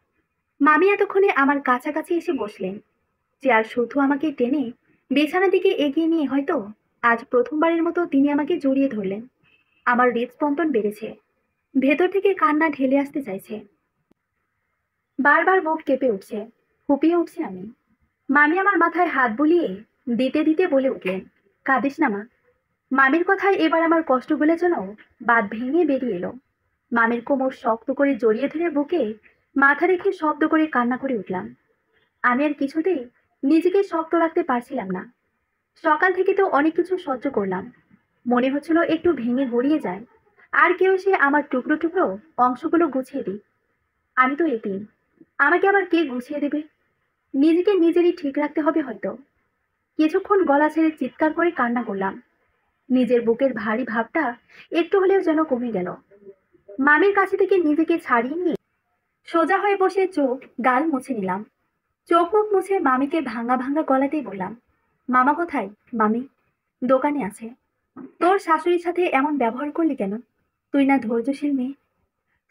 মামি এতক্ষণে আমার কাছাকাছি এসে বসলেন। চেয়ার শুধু আমাকে টেনে বিছানার দিকে এগিয়ে নিয়ে হয়তো আজ প্রথমবারের মতো তিনি আমাকে জড়িয়ে ধরলেন। আমার হৃদস্পন্দন বেড়েছে, ভেতর থেকে কান্না ঢেলে আসতে চাইছে। বারবার বুক কেঁপে উঠছে, ফুপিয়ে উঠছি আমি। মামি আমার মাথায় হাত বুলিয়ে দিতে দিতে বলে উঠলেন, কাঁদিস না মা। মামির কথায় এবার আমার কষ্টগুলো যেন বাঁধ ভেঙে বেরিয়ে এলো। মামির কোমর শক্ত করে জড়িয়ে ধরে বুকে মাথা রেখে শব্দ করে কান্না করে উঠলাম। আমি আর কিছুতেই নিজেকে শক্ত রাখতে পারছিলাম না। সকাল থেকে তো অনেক কিছু সহ্য করলাম, মনে হচ্ছিল একটু ভেঙে গড়িয়ে যায় আর কেউ এসে আমার টুকরো টুকরো অংশগুলো গুছিয়ে দিই। আমি তো এতিম, আমাকে আবার কে গুছিয়ে দেবে? নিজেকে নিজেরই ঠিক রাখতে হবে হয়তো। কিছুক্ষণ গলা ছেড়ে চিৎকার করে কান্না করলাম। নিজের বুকের ভারী ভাবটা একটু হলেও যেন কমে গেল। মামির কাছে থেকে নিজেকে ছাড়িয়ে নিয়ে সোজা হয়ে বসে চোখ গাল মুছে নিলাম। চোখ মুখ মুছে মামিকে ভাঙা ভাঙা গলাতেই বললাম, মামা কোথায়? মামি দোকানে আছে। তোর শাশুড়ির সাথে এমন ব্যবহার করলি কেন? তুই না ধৈর্যশীল মেয়ে?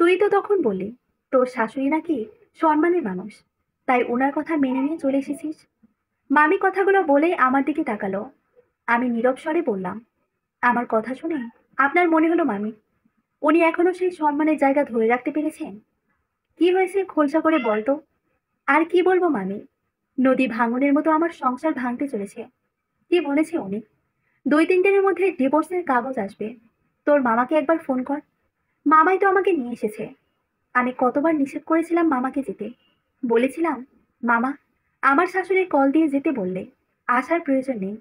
তুই তো তখন বললি তোর শাশুড়ি নাকি সম্মানের মানুষ, তাই ওনার কথা মেনে নিয়ে চলে এসেছিস। মামি কথাগুলো বলে আমার দিকে তাকালো। আমি নীরব স্বরে বললাম, আমার কথা শুনে আপনার মনে হলো মামি উনি এখনো সেই সম্মানের জায়গা ধরে রাখতে পেরেছেন? কি হয়েছে খোলসা করে বলতো। আর কি বলবো মামি, নদী ভাঙনের মতো আমার সংসার ভাঙতে চলেছে। কি বলেছে উনি? 2-3 দিনের মধ্যে ডিভোর্সের কাগজ আসবে। তোর মামাকে একবার ফোন কর। মামাই তো আমাকে নিয়ে এসেছে। আমি কতবার নিষেধ করেছিলাম মামাকে যেতে। বলেছিলাম, মামা আমার শাশুড়ি কল দিয়ে যেতে বললে আসার প্রয়োজন নেই।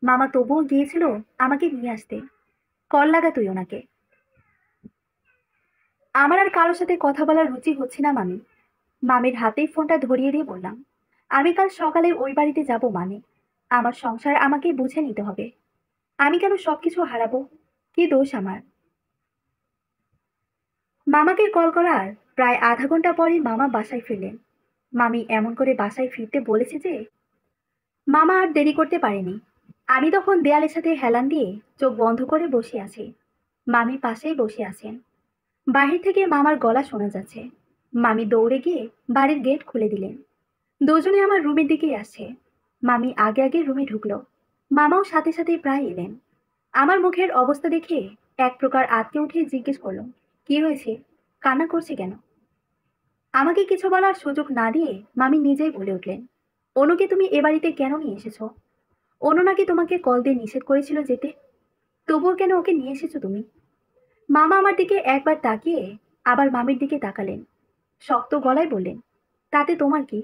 মামা তবুও গিয়েছিল আমাকে নিয়ে আসতে। কল লাগা তুই ওনাকে। আমার আর কারোর সাথে কথা বলার রুচি হচ্ছে না মামি। মামির হাতেই ফোনটা ধরিয়ে দিয়ে বললাম, আমি কাল সকালে ওই বাড়িতে যাব মানে। আমার সংসার আমাকে বুঝে নিতে হবে। আমি কেন সবকিছু হারাবো? কি দোষ আমার? মামাকে কল করার প্রায় আধা ঘন্টা পরই মামা বাসায় ফিরলেন। মামি এমন করে বাসায় ফিরতে বলেছে যে মামা আর দেরি করতে পারেনি। আমি তখন দেয়ালের সাথে হেলান দিয়ে চোখ বন্ধ করে বসে আছি। মামি পাশেই বসে আছেন। বাহির থেকে মামার গলা শোনা যাচ্ছে। মামি দৌড়ে গিয়ে বাড়ির গেট খুলে দিলেন। দুজনে আমার রুমের দিকেই আসছে। মামি আগে আগে রুমে ঢুকলো, মামাও সাথে সাথে প্রায় এলেন। আমার মুখের অবস্থা দেখে এক প্রকার আঁতকে উঠে জিজ্ঞেস করলো, কি হয়েছে? কান্না করছে কেন? আমাকে কিছু বলার সুযোগ না দিয়ে মামি নিজেই বলে উঠলেন, অনুকে তুমি এ বাড়িতে কেন নিয়ে এসেছো? অনু নাকি তোমাকে কল দিয়ে নিষেধ করেছিল যেতে, তবুও কেন ওকে নিয়ে এসেছো তুমি? মামা আমার দিকে একবার তাকিয়ে আবার মামির দিকে তাকালেন, শক্ত গলায় বললেন, তাতে তোমার কি?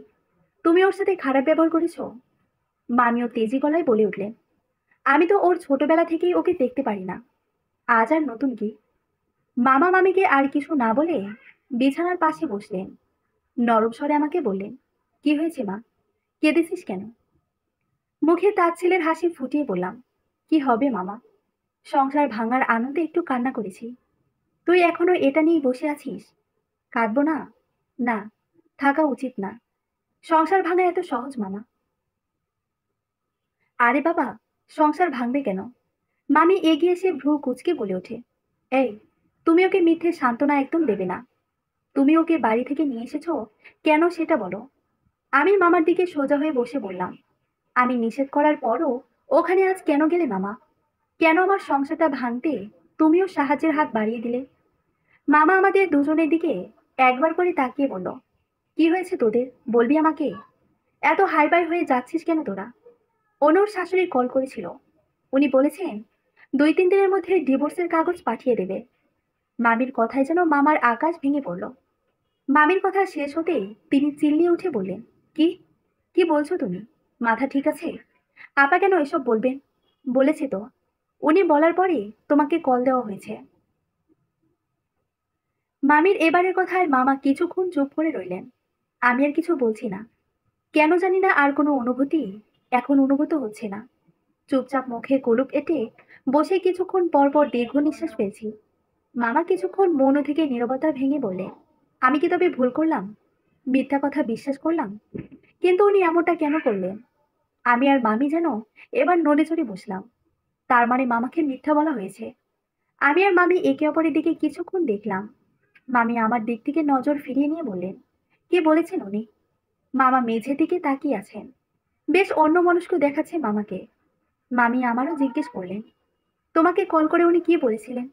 তুমি ওর সাথে খারাপ ব্যবহার করেছো? মামিও তেজি গলায় বলে উঠলেন, আমি তো ওর ছোটবেলা থেকেই ওকে দেখতে পারি না, আজ আর নতুন কি? মামা মামিকে আর কিছু না বলে বিছানার পাশে বসলেন। নরম স্বরে আমাকে বললেন, কি হয়েছে মা? কেঁদেছিস কেন? মুখে তার ছেলের হাসি ফুটিয়ে বললাম, কি হবে মামা, সংসার ভাঙার আনন্দে একটু কান্না করেছি। তুই এখনো এটা নিয়ে বসে আছিস? কাঁদবো না? না, থাকা উচিত না। সংসার ভাঙা এত সহজ মামা? আরে বাবা, সংসার ভাঙবে কেন? মামি এগিয়ে এসে ভ্রু কুঁচকে বলে ওঠে, এই, তুমি ওকে মিথ্যে সান্ত্বনা একদম দেবে না। তুমি ওকে বাড়ি থেকে নিয়ে এসেছো কেন সেটা বলো। আমি মামার দিকে সোজা হয়ে বসে বললাম, আমি নিষেধ করার পরও ওখানে আজ কেন গেলে মামা? কেন আমার সংসারটা ভাঙতে তুমিও সাহায্যের হাত বাড়িয়ে দিলে? মামা আমাদের দুজনের দিকে একবার করে তাকিয়ে বলল, কি হয়েছে তোদের, বলবি আমাকে? এত হাইবাই হয়ে যাচ্ছিস কেন তোরা? অনুর শাশুড়ি কল করেছিল। উনি বলেছেন 2-3 দিনের মধ্যে ডিভোর্সের কাগজ পাঠিয়ে দেবে। মামির কথায় যেন মামার আকাশ ভেঙে পড়ল। মামির কথা শেষ হতেই তিনি চিল্লিয়ে উঠে বললেন, কি কি বলছো তুমি? মাথা ঠিক আছে? আপা কেন এসব বলবেন? বলেছে তো। উনি বলার পরে তোমাকে কল দেওয়া হয়েছে। মামির এবারের কথায় মামা কিছুক্ষণ চুপ করে রইলেন। আমি আর কিছু বলছি না। কেন জানি না আর কোনো অনুভূতি এখন অনুভূত হচ্ছে না। চুপচাপ মুখে কলুপ এঁটে বসে কিছুক্ষণ পর পর দীর্ঘ নিঃশ্বাস ফেলছি। মামা কিছুক্ষণ মৌন থেকে নীরবতা ভেঙে বললেন, আমি কি তবে ভুল করলাম? মিথ্যা কথা বিশ্বাস করলাম? কিন্তু উনি এমনটা কেন করলেন? আমি আর মামি যেন এবার নড়ে চড়ে বসলাম। তার মানে মামাকে মিথ্যা বলা হয়েছে। আমি আর মামি একে অপরের দিকে কিছুক্ষণ দেখলাম। মামি আমার দিক থেকে নজর ফিরিয়ে নিয়ে বললেন, কে বলেছেন উনি? মামা মেঝের দিকে তাকিয়ে আছেন। বেশ অন্যমনস্ক দেখাচ্ছে মামাকে। মামি আমারও জিজ্ঞেস করলেন, তোমাকে কল করে উনি কি বলেছিলেন?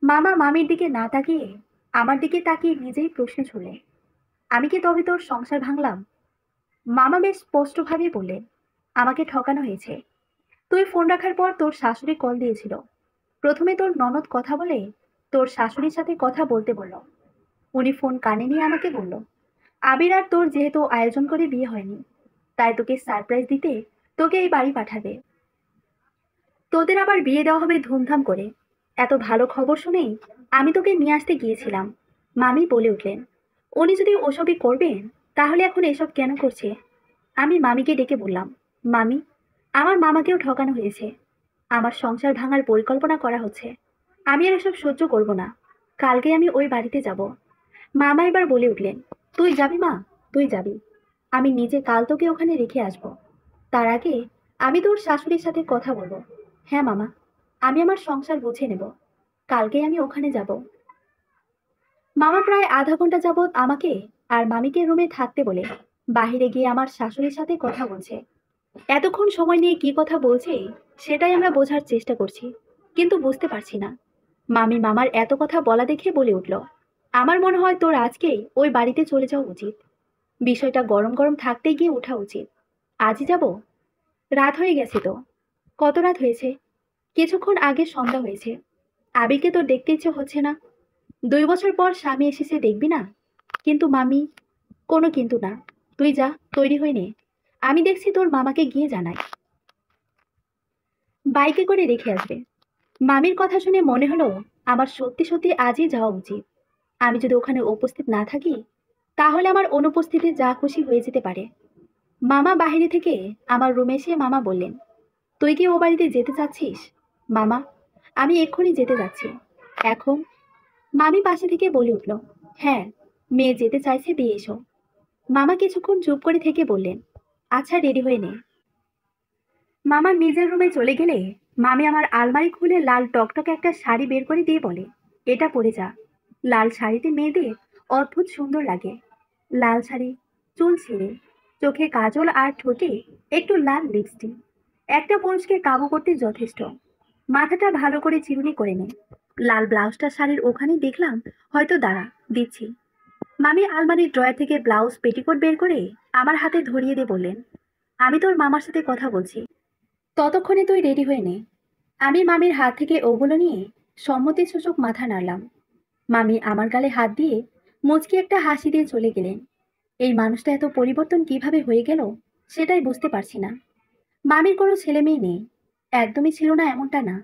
মামা মামির দিকে না তাকিয়ে আমার দিকে তাকিয়ে নিজেই প্রশ্ন ছুড়লেন, আমি কি তবে তোর সংসার ভাঙলাম? মামা বেশ স্পষ্টভাবে বললেন, আমাকে ঠকানো হয়েছে। তুই ফোন রাখার পর তোর শাশুড়ি কল দিয়েছিল। প্রথমে তোর ননদ কথা বলে তোর শাশুড়ির সাথে কথা বলতে বলল। উনি ফোন কানে নিয়ে আমাকে বলল, আবির আর তোর যেহেতু আয়োজন করে বিয়ে হয়নি, তাই তোকে সারপ্রাইজ দিতে তোকে এই বাড়ি পাঠাবে। তোদের আবার বিয়ে দেওয়া হবে ধুমধাম করে। এত ভালো খবর শুনেই আমি তোকে নিয়ে আসতে গিয়েছিলাম। মামি বলে উঠলেন, উনি যদি ওসবই করবেন তাহলে এখন এসব কেন করছে? আমি মামিকে ডেকে বললাম, মামি, আমার মামাকেও ঠকানো হয়েছে। আমার সংসার ভাঙার পরিকল্পনা করা হচ্ছে। আমি আর এসব সহ্য করব না। কালকে আমি ওই বাড়িতে যাব। মামা এবার বলে উঠলেন, তুই যাবি মা? তুই যাবি। আমি নিজে কাল তোকে ওখানে রেখে আসব। তার আগে আমি তোর শাশুড়ির সাথে কথা বলবো। হ্যাঁ মামা, আমি আমার সংসার গুছিয়ে নেব। কালকে আমি ওখানে যাব। মামা প্রায় আধা ঘন্টা যাবৎ আমাকে আর মামিকে রুমে থাকতে বলে বাহিরে গিয়ে আমার শাশুড়ির সাথে কথা বলছে। এতক্ষণ সময় নিয়ে কি কথা বলছে সেটাই আমরা বোঝার চেষ্টা করছি, কিন্তু বুঝতে পারছি না। মামি মামার এত কথা বলা দেখে বলে উঠল, আমার মনে হয় তোর আজকেই ওই বাড়িতে চলে যাওয়া উচিত। বিষয়টা গরম গরম থাকতে গিয়ে ওঠা উচিত। আজই যাব? রাত হয়ে গেছে তো। কত রাত হয়েছে? কিছুক্ষণ আগে সন্ধ্যা হয়েছে। আবিরকে তোর দেখতে ইচ্ছে হচ্ছে না? 2 বছর পর স্বামী এসেছে, দেখবি না? কিন্তু মামি, কোনো কিন্তু না। তুই যা, তৈরি হয়ে নে। আমি দেখছি তোর মামাকে গিয়ে জানাই, বাইকে করে রেখে আসবে। মামির কথা শুনে মনে হলো আমার সত্যি সত্যি আজই যাওয়া উচিত। আমি যদি ওখানে উপস্থিত না থাকি তাহলে আমার অনুপস্থিতি যা খুশি হয়ে যেতে পারে। মামা বাহিরে থেকে আমার রুমে এসে মামা বললেন, তুই কি ও বাড়িতে যেতে চাচ্ছিস? মামা, আমি এক্ষুনি যেতে যাচ্ছি। এখন? মামি পাশে থেকে বলে উঠল, হ্যাঁ, মেয়ে যেতে চাইছে, দিয়ে এসো। মামা কিছুক্ষণ চুপ করে থেকে বললেন, আচ্ছা, রেডি হয়ে নে। মামা নিজের রুমে চলে গেলে মামি আমার আলমারি খুলে লাল টকটকে একটা শাড়ি বের করে দিয়ে বলে, এটা পরে যা। লাল শাড়িতে মেয়েদের অদ্ভুত সুন্দর লাগে। লাল শাড়ি, চুল ছিঁড়ে, চোখে কাজল আর ঠোঁটে একটু লাল লিপস্টিক একটা পুরুষকে কাবু করতে যথেষ্ট। মাথাটা ভালো করে চিরুনি করে নে। লাল ব্লাউজটা শাড়ির ওখানেই দেখলাম, হয়তো দাঁড়া, দিচ্ছি। মামি আলমারির ড্রয়ার থেকে ব্লাউজ পেটিকোট বের করে আমার হাতে ধরিয়ে দিয়ে বললেন, আমি তোর মামার সাথে কথা বলছি, ততক্ষণে তুই রেডি হয়ে নে। আমি মামির হাত থেকে ওগুলো নিয়ে সম্মতি সূচক মাথা নাড়লাম। মামি আমার গালে হাত দিয়ে মুচকি একটা হাসি দিয়ে চলে গেলেন। এই মানুষটা এত পরিবর্তন কিভাবে হয়ে গেল সেটাই বুঝতে পারছি না। মামির কোনো ছেলে মেয়ে নেই, একদমই ছিল না এমনটা না।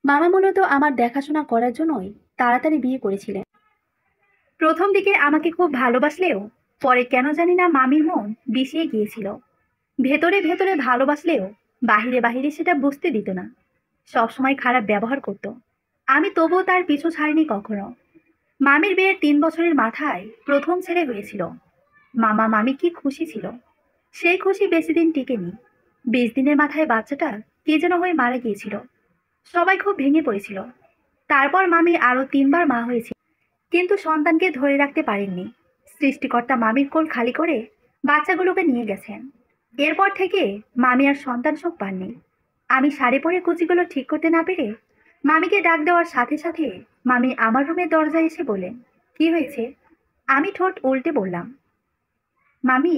মামা মূলত আমার দেখাশোনা করার জন্যই তাড়াতাড়ি বিয়ে করেছিলেন। প্রথম দিকে আমাকে খুব ভালোবাসলেও পরে কেন জানি না মামির মন বিষিয়ে গিয়েছিল। ভেতরে ভেতরে ভালোবাসলেও বাহিরে বাহিরে সেটা বুঝতে দিত না। সবসময় খারাপ ব্যবহার করত। আমি তবুও তার পিছু ছাড়িনি কখনো। মামির বিয়ের 3 বছরের মাথায় প্রথম ছেলে হয়েছিল। মামা মামি কি খুশি ছিল। সেই খুশি বেশি দিন টিকেনি। 20 দিনের মাথায় বাচ্চাটা কে যেন হয়ে মারা গিয়েছিল। সবাই খুব ভেঙে পড়েছিল। তারপর মামি আরো 3বার মা হয়েছিল, কিন্তু সন্তানকে ধরে রাখতে পারেননি। সৃষ্টিকর্তা মামির কোল খালি করে বাচ্চাগুলোকে নিয়ে গেছেন। এরপর থেকে মামি আর সন্তান সুখ পাননি। আমি শাড়ি পরে কুচিগুলো ঠিক করতে না পেরে মামিকে ডাক দেওয়ার সাথে সাথে মামি আমার রুমের দরজায় এসে বললেন, কি হয়েছে? আমি ঠোঁট উল্টে বললাম, মামি,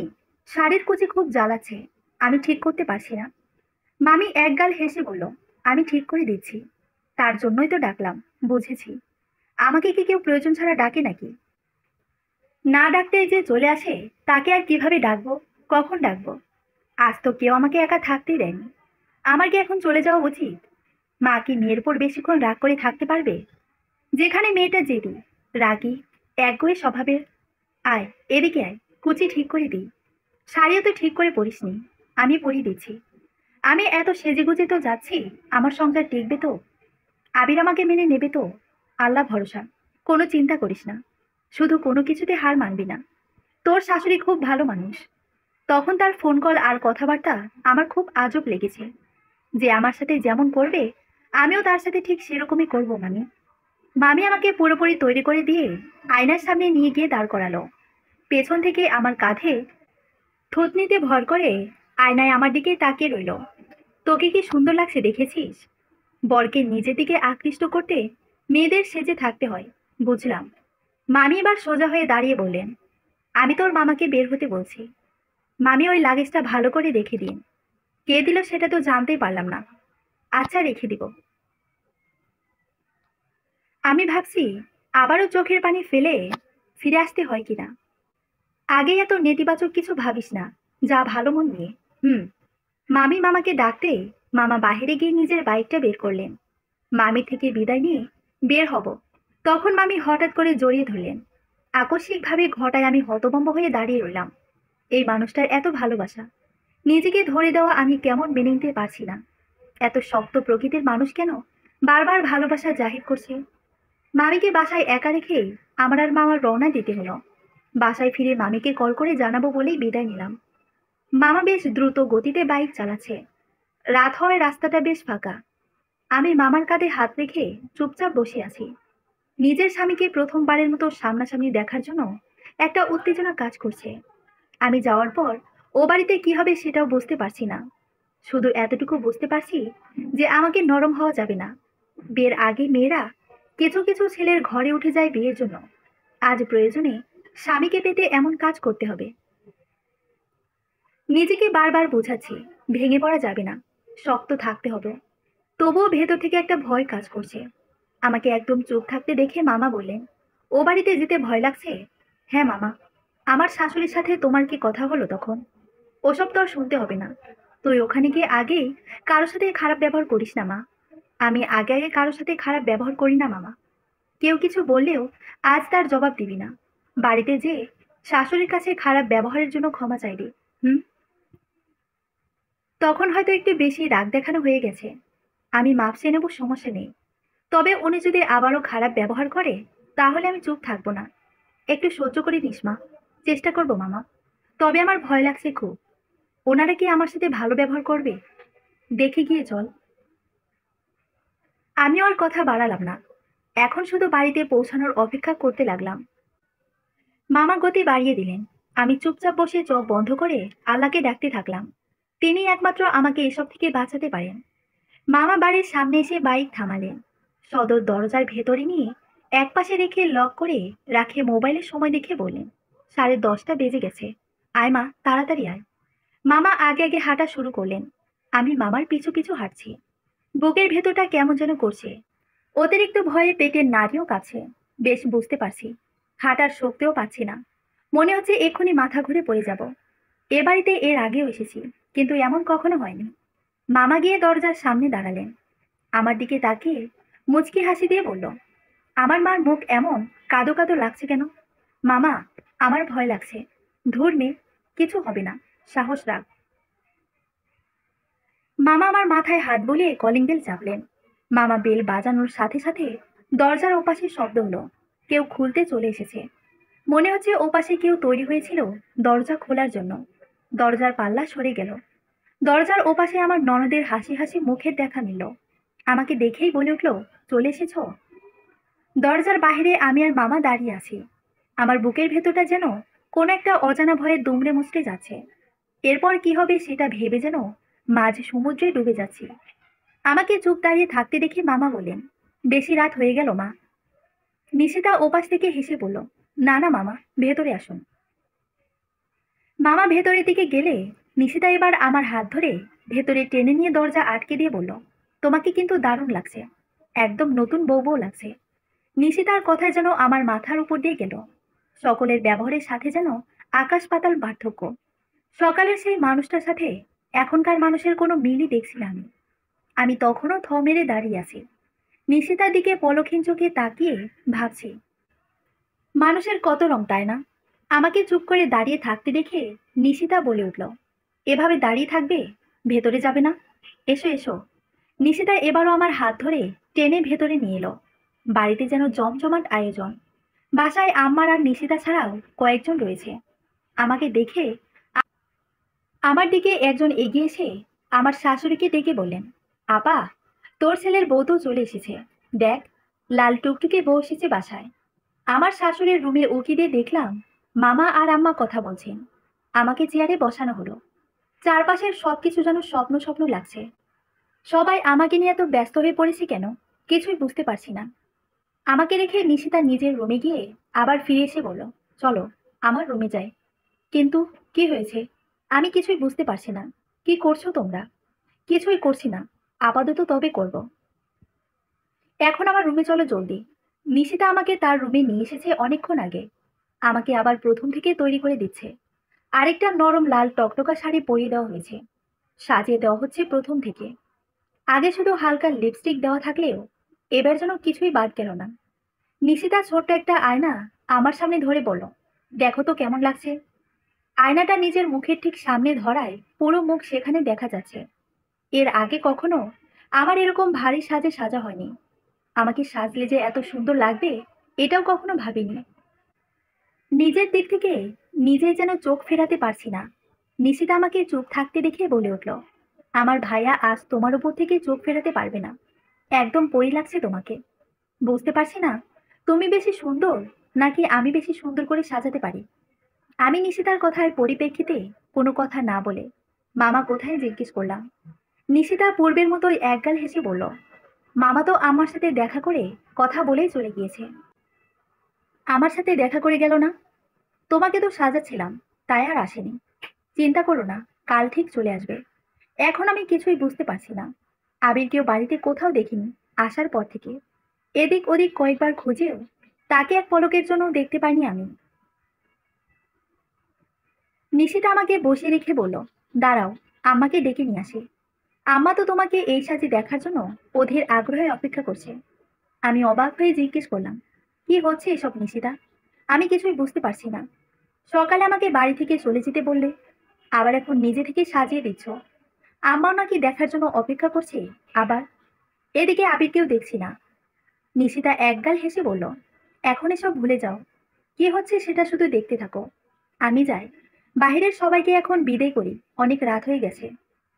শাড়ির কুচি খুব জ্বালাচ্ছে, আমি ঠিক করতে পারছি না। মামি একগাল হেসে বলল, আমি ঠিক করে দিচ্ছি, তার জন্যই তো ডাকলাম। বুঝেছি। আমাকে কি কেউ প্রয়োজন ছাড়া ডাকে নাকি? না ডাকতে যে চলে আসে তাকে আর কিভাবে ডাকবো? কখন ডাকবো? আজ তো কেউ আমাকে একা থাকতেই দেয়নি। আমার কি এখন চলে যাওয়া উচিত? মা কি মেয়ের উপর বেশিক্ষণ রাগ করে থাকতে পারবে? যেখানে মেয়েটা জেদি, রাগী, একগুঁয়ে স্বভাবের। আয়, এদিকে আয়, কুচি ঠিক করে দিই। শাড়িও তো ঠিক করে পরিসনি, আমি পরিয়ে দিচ্ছি। আমি এত সেজেগুজে তো যাচ্ছি, আমার সংসার টিকবে তো? আবির আমাকে মেনে নেবে তো? আল্লাহ ভরসা। কোনো চিন্তা করিস না, শুধু কোনো কিছুতে হার মানবি না। তোর শাশুড়ি খুব ভালো মানুষ। তখন তার ফোন কল আর কথাবার্তা আমার খুব আজব লেগেছে। যে আমার সাথে যেমন করবে, আমিও তার সাথে ঠিক সেরকমই করব। মামি মামি আমাকে পুরোপুরি তৈরি করে দিয়ে আয়নার সামনে নিয়ে গিয়ে দাঁড় করালো। পেছন থেকে আমার কাঁধে থুতনিতে ভর করে আয়নায় আমার দিকে তাকিয়ে রইল। তোকে কি সুন্দর লাগছে দেখেছিস? বরকে নিজের দিকে আকৃষ্ট করতে মেয়েদের সেজে থাকতে হয়, বুঝলাম। মামি এবার সোজা হয়ে দাঁড়িয়ে বললেন, আমি তোর মামাকে বের হতে বলছি। মামি, ওই লাগেজটা ভালো করে রেখে দিন। কে দিল সেটা তো জানতেই পারলাম না। আচ্ছা, রেখে দিব। আমি ভাবছি আবারও চোখের পানি ফেলে ফিরে আসতে হয় কিনা। আগে এত নেতিবাচক কিছু ভাবিস না, যা ভালো মন নিয়ে। হুম। মামি মামাকে ডাকতে মামা বাইরে গিয়ে নিজের বাইকটা বের করলেন। মামি থেকে বিদায় নিয়ে বের হব, তখন মামি হঠাৎ করে জড়িয়ে ধরলেন। আকস্মিকভাবে ঘটায় আমি হতভম্ব হয়ে দাঁড়িয়ে রইলাম। এই মানুষটার এত ভালোবাসা, নিজেকে ধরে দেওয়া আমি কেমন মেনে নিতে পারছি না। এত শক্ত প্রকৃতির মানুষ কেন বারবার ভালোবাসা জাহির করছে? মামিকে বাসায় একা রেখে আমার আর মামার রওনা দিতে হলো। বাসায় ফিরে মামিকে কল করে জানাবো বলেই বিদায় নিলাম। মামা বেশ দ্রুত গতিতে বাইক চালাচ্ছে। রাত হওয়ায় রাস্তাটা বেশ ফাঁকা। আমি মামার কাঁধে হাত রেখে চুপচাপ বসে আছি। নিজের স্বামীকে প্রথমবারের মতো সামনাসামনি দেখার জন্য একটা উত্তেজনা কাজ করছে। আমি যাওয়ার পর ও বাড়িতে কি হবে সেটাও বুঝতে পারছি না। শুধু এতটুকু বুঝতে পারছি যে আমাকে নরম হওয়া যাবে না। বিয়ের আগে মেয়েরা কিছু কিছু ছেলের ঘরে উঠে যায় বিয়ের জন্য। আজ প্রয়োজনে স্বামীকে পেতে এমন কাজ করতে হবে। নিজেকে বারবার বোঝাচ্ছি, ভেঙে পড়া যাবে না, শক্ত থাকতে হবে। তবুও ভেতর থেকে একটা ভয় কাজ করছে। আমাকে একদম চুপ থাকতে দেখে মামা বললেন, ও বাড়িতে যেতে ভয় লাগছে? হ্যাঁ মামা। আমার শাশুড়ির সাথে তোমার কি কথা হলো তখন? ওসব তো আর শুনতে হবে না। তুই ওখানে গিয়ে আগেই কারোর সাথে খারাপ ব্যবহার করিস না মা। আমি আগে আগে কারোর সাথে খারাপ ব্যবহার করি না মামা। কেউ কিছু বললেও আজ তার জবাব দিবি না। বাড়িতে যে শাশুড়ির কাছে খারাপ ব্যবহারের জন্য ক্ষমা চাইবি। হুম। তখন হয়তো একটু বেশি রাগ দেখানো হয়ে গেছে। আমি মাপসে নেব, সমস্যা নেই। তবে উনি যদি আবারও খারাপ ব্যবহার করে, তাহলে আমি চুপ থাকবো না। একটু সহ্য করে নিস মা। চেষ্টা করবো মামা। তবে আমার ভয় লাগছে খুব। ওনারা কি আমার সাথে ভালো ব্যবহার করবে? দেখে গিয়ে চল। আমি ওর কথা বাড়ালাম না। এখন শুধু বাড়িতে পৌঁছানোর অপেক্ষা করতে লাগলাম। মামা গতি বাড়িয়ে দিলেন। আমি চুপচাপ বসে চোখ বন্ধ করে আল্লাহকে ডাকতে থাকলাম। তিনি একমাত্র আমাকে এসব থেকে বাঁচাতে পারেন। মামা বাড়ির সামনে এসে বাইক থামালেন। সদর দরজার ভেতরে নিয়ে একপাশে রেখে লক করে রাখে মোবাইলের সময় দেখে বললেন, 10:30 বেজে গেছে। আয় মা, তাড়াতাড়ি আয়। মামা আগে আগে হাঁটা শুরু করলেন। আমি মামার পিছু পিছু হাঁটছি। বুকের ভেতরটা কেমন যেন করছে। অতিরিক্ত ভয়ে পেটের নাড়িও কাছে। বেশ বুঝতে পারছি, হাঁটার শক্তিও পাচ্ছি না। মনে হচ্ছে এক্ষুনি মাথা ঘুরে পড়ে যাব। এ বাড়িতে এর আগেও এসেছি, কিন্তু এমন কখনো হয়নি। মামা গিয়ে দরজার সামনে দাঁড়ালেন। আমার দিকে তাকিয়ে মুচকি হাসি দিয়ে বলল, আমার মার মুখ এমন কাদো কাদো লাগছে কেন? মামা, আমার ভয় লাগছে। ধুর মেয়ে, কিছু হবে না, সাহস রাখ। মামা আমার মাথায় হাত বুলিয়ে কলিং বেল চাপলেন। মামা বেল বাজানোর সাথে সাথে দরজার ওপাশে শব্দ হলো। কেউ খুলতে চলে এসেছে। মনে হচ্ছে ওপাশে কেউ তৈরি হয়েছিল দরজা খোলার জন্য। দরজার পাল্লা সরে গেল। দরজার ওপাশে আমার ননদের হাসি হাসি মুখের দেখা মিলল। আমাকে দেখেই বলে উঠল, চলে এসেছ? দরজার বাইরে আমি আর মামা দাঁড়িয়ে আছি। আমার বুকের ভেতরটা যেন কোনো একটা অজানা ভয়ে দুমড়ে মুচড়ে যাচ্ছে। এরপর কি হবে সেটা ভেবে যেন মাঝ সমুদ্রে ডুবে যাচ্ছি। আমাকে চুপ দাঁড়িয়ে থাকতে দেখে মামা বললেন, বেশি রাত হয়ে গেল মা। নিশিতা ওপাশ থেকে হেসে বলল, না না মামা, ভেতরে আসুন। মামা ভেতরের দিকে গেলে নিশিতা এবার আমার হাত ধরে ভেতরে টেনে নিয়ে দরজা আটকে দিয়ে বলল, তোমাকে কিন্তু দারুণ লাগছে, একদম নতুন বউ বউ লাগছে। নিশিতার কথায় যেন আমার মাথার উপর দিয়ে গেল। সকলের ব্যবহারের সাথে যেন আকাশ পাতাল পার্থক্য। সকালের সেই মানুষটার সাথে এখনকার মানুষের কোনো মিলই দেখছি না আমি। আমি তখনও থ মেরে দাঁড়িয়ে আছি, নিশিতার দিকে পলক্ষীন চোখে তাকিয়ে ভাবছি, মানুষের কত রং, তাই না? আমাকে চুপ করে দাঁড়িয়ে থাকতে দেখে নিশিতা বলে উঠল, এভাবে দাঁড়িয়ে থাকবে, ভেতরে যাবে না? এসো এসো। নিশিতা এবারও আমার হাত ধরে টেনে ভেতরে নিয়ে এলো। বাড়িতে যেন জমজমাট আয়োজন। বাসায় আম্মার আর নিশিতা ছাড়াও কয়েকজন রয়েছে। আমাকে দেখে আমার দিকে একজন এগিয়ে এসে আমার শাশুড়িকে ডেকে বললেন, আপা, তোর ছেলের বউ তো চলে এসেছে, দেখ, লাল টুকটুকে বউ এসেছে বাসায়। আমার শাশুড়ির রুমে উকি দিয়ে দেখলাম মামা আর আম্মা কথা বলছেন। আমাকে চেয়ারে বসানো হলো। চারপাশের সবকিছু যেন স্বপ্ন স্বপ্ন লাগছে। সবাই আমাকে নিয়ে এত ব্যস্ত হয়ে পড়েছে কেন, কিছুই বুঝতে পারছি না। আমাকে রেখে নিশিতা নিজের রুমে গিয়ে আবার ফিরে এসে বলল, চলো আমার রুমে যাই। কিন্তু কি হয়েছে, আমি কিছুই বুঝতে পারছি না। কি করছো তোমরা? কিছুই করছি না, আপাতত তবে করব। এখন আমার রুমে চলো জলদি। নিশিতা আমাকে তার রুমে নিয়ে এসেছে অনেকক্ষণ আগে। আমাকে আবার প্রথম থেকে তৈরি করে দিচ্ছে। আরেকটা নরম লাল টকটকা শাড়ি পরিয়ে দেওয়া হয়েছে। সাজিয়ে দেওয়া হচ্ছে প্রথম থেকে। আগে শুধু হালকা লিপস্টিক দেওয়া থাকলেও এবার যেন কিছুই বাদ গেল না। নিশিতা ছোট্ট একটা আয়না আমার সামনে ধরে বলল, দেখো তো কেমন লাগছে। আয়নাটা নিজের মুখের ঠিক সামনে ধরায় পুরো মুখ সেখানে দেখা যাচ্ছে। এর আগে কখনো আমার এরকম ভারী সাজে সাজা হয়নি। আমাকে সাজলে যে এত সুন্দর লাগবে এটাও কখনো ভাবিনি। নিজের দিক থেকে নিজেই যেন চোখ ফেরাতে পারছি না। নিশিতা আমাকে চুপ থাকতে দেখে বলে উঠল, আমার ভাইয়া আজ তোমার উপর থেকে চোখ ফেরাতে পারবে না। একদম পরি লাগছে তোমাকে। বুঝতে পারছি না তুমি বেশি সুন্দর নাকি আমি বেশি সুন্দর করে সাজাতে পারি। আমি নিশিতার কথার পরিপ্রেক্ষিতে কোনো কথা না বলে মামা কোথায় জিজ্ঞেস করলাম। নিশিতা পূর্বের মতোই একগাল হেসে বলল, মামা তো আমার সাথে দেখা করে কথা বলেই চলে গিয়েছে। আমার সাথে দেখা করে গেল না? তোমাকে তো সাজাচ্ছিলাম, তাই আর আসেনি। চিন্তা করো না, কাল ঠিক চলে আসবে। এখন আমি কিছুই বুঝতে পারছি না। আবিরকেও বাড়িতে কোথাও দেখিনি আসার পর থেকে। এদিক ওদিক কয়েকবার খুঁজেও তাকে এক পলকের জন্য দেখতে পাইনি আমি। নিশিতা আমাকে বসিয়ে রেখে বলল, দাঁড়াও, আম্মাকে ডেকে নিয়ে আসি। আম্মা তো তোমাকে এই সাজে দেখার জন্য অধীর আগ্রহে অপেক্ষা করছে। আমি অবাক হয়ে জিজ্ঞেস করলাম, কি হচ্ছে এসব নিশিতা? আমি কিছুই বুঝতে পারছি না। সকালে আমাকে বাড়ি থেকে চলে যেতে বললে, আবার এখন নিজে থেকে সাজিয়ে দিচ্ছ। আম্মাও নাকি দেখার জন্য অপেক্ষা করছে। আবার এদিকে আবিরকেও দেখছি না। নিশিতা একগাল হেসে বলল, এখন এসব ভুলে যাও। কি হচ্ছে সেটা শুধু দেখতে থাকো। আমি যাই, বাইরের সবাইকে এখন বিদায় করি, অনেক রাত হয়ে গেছে।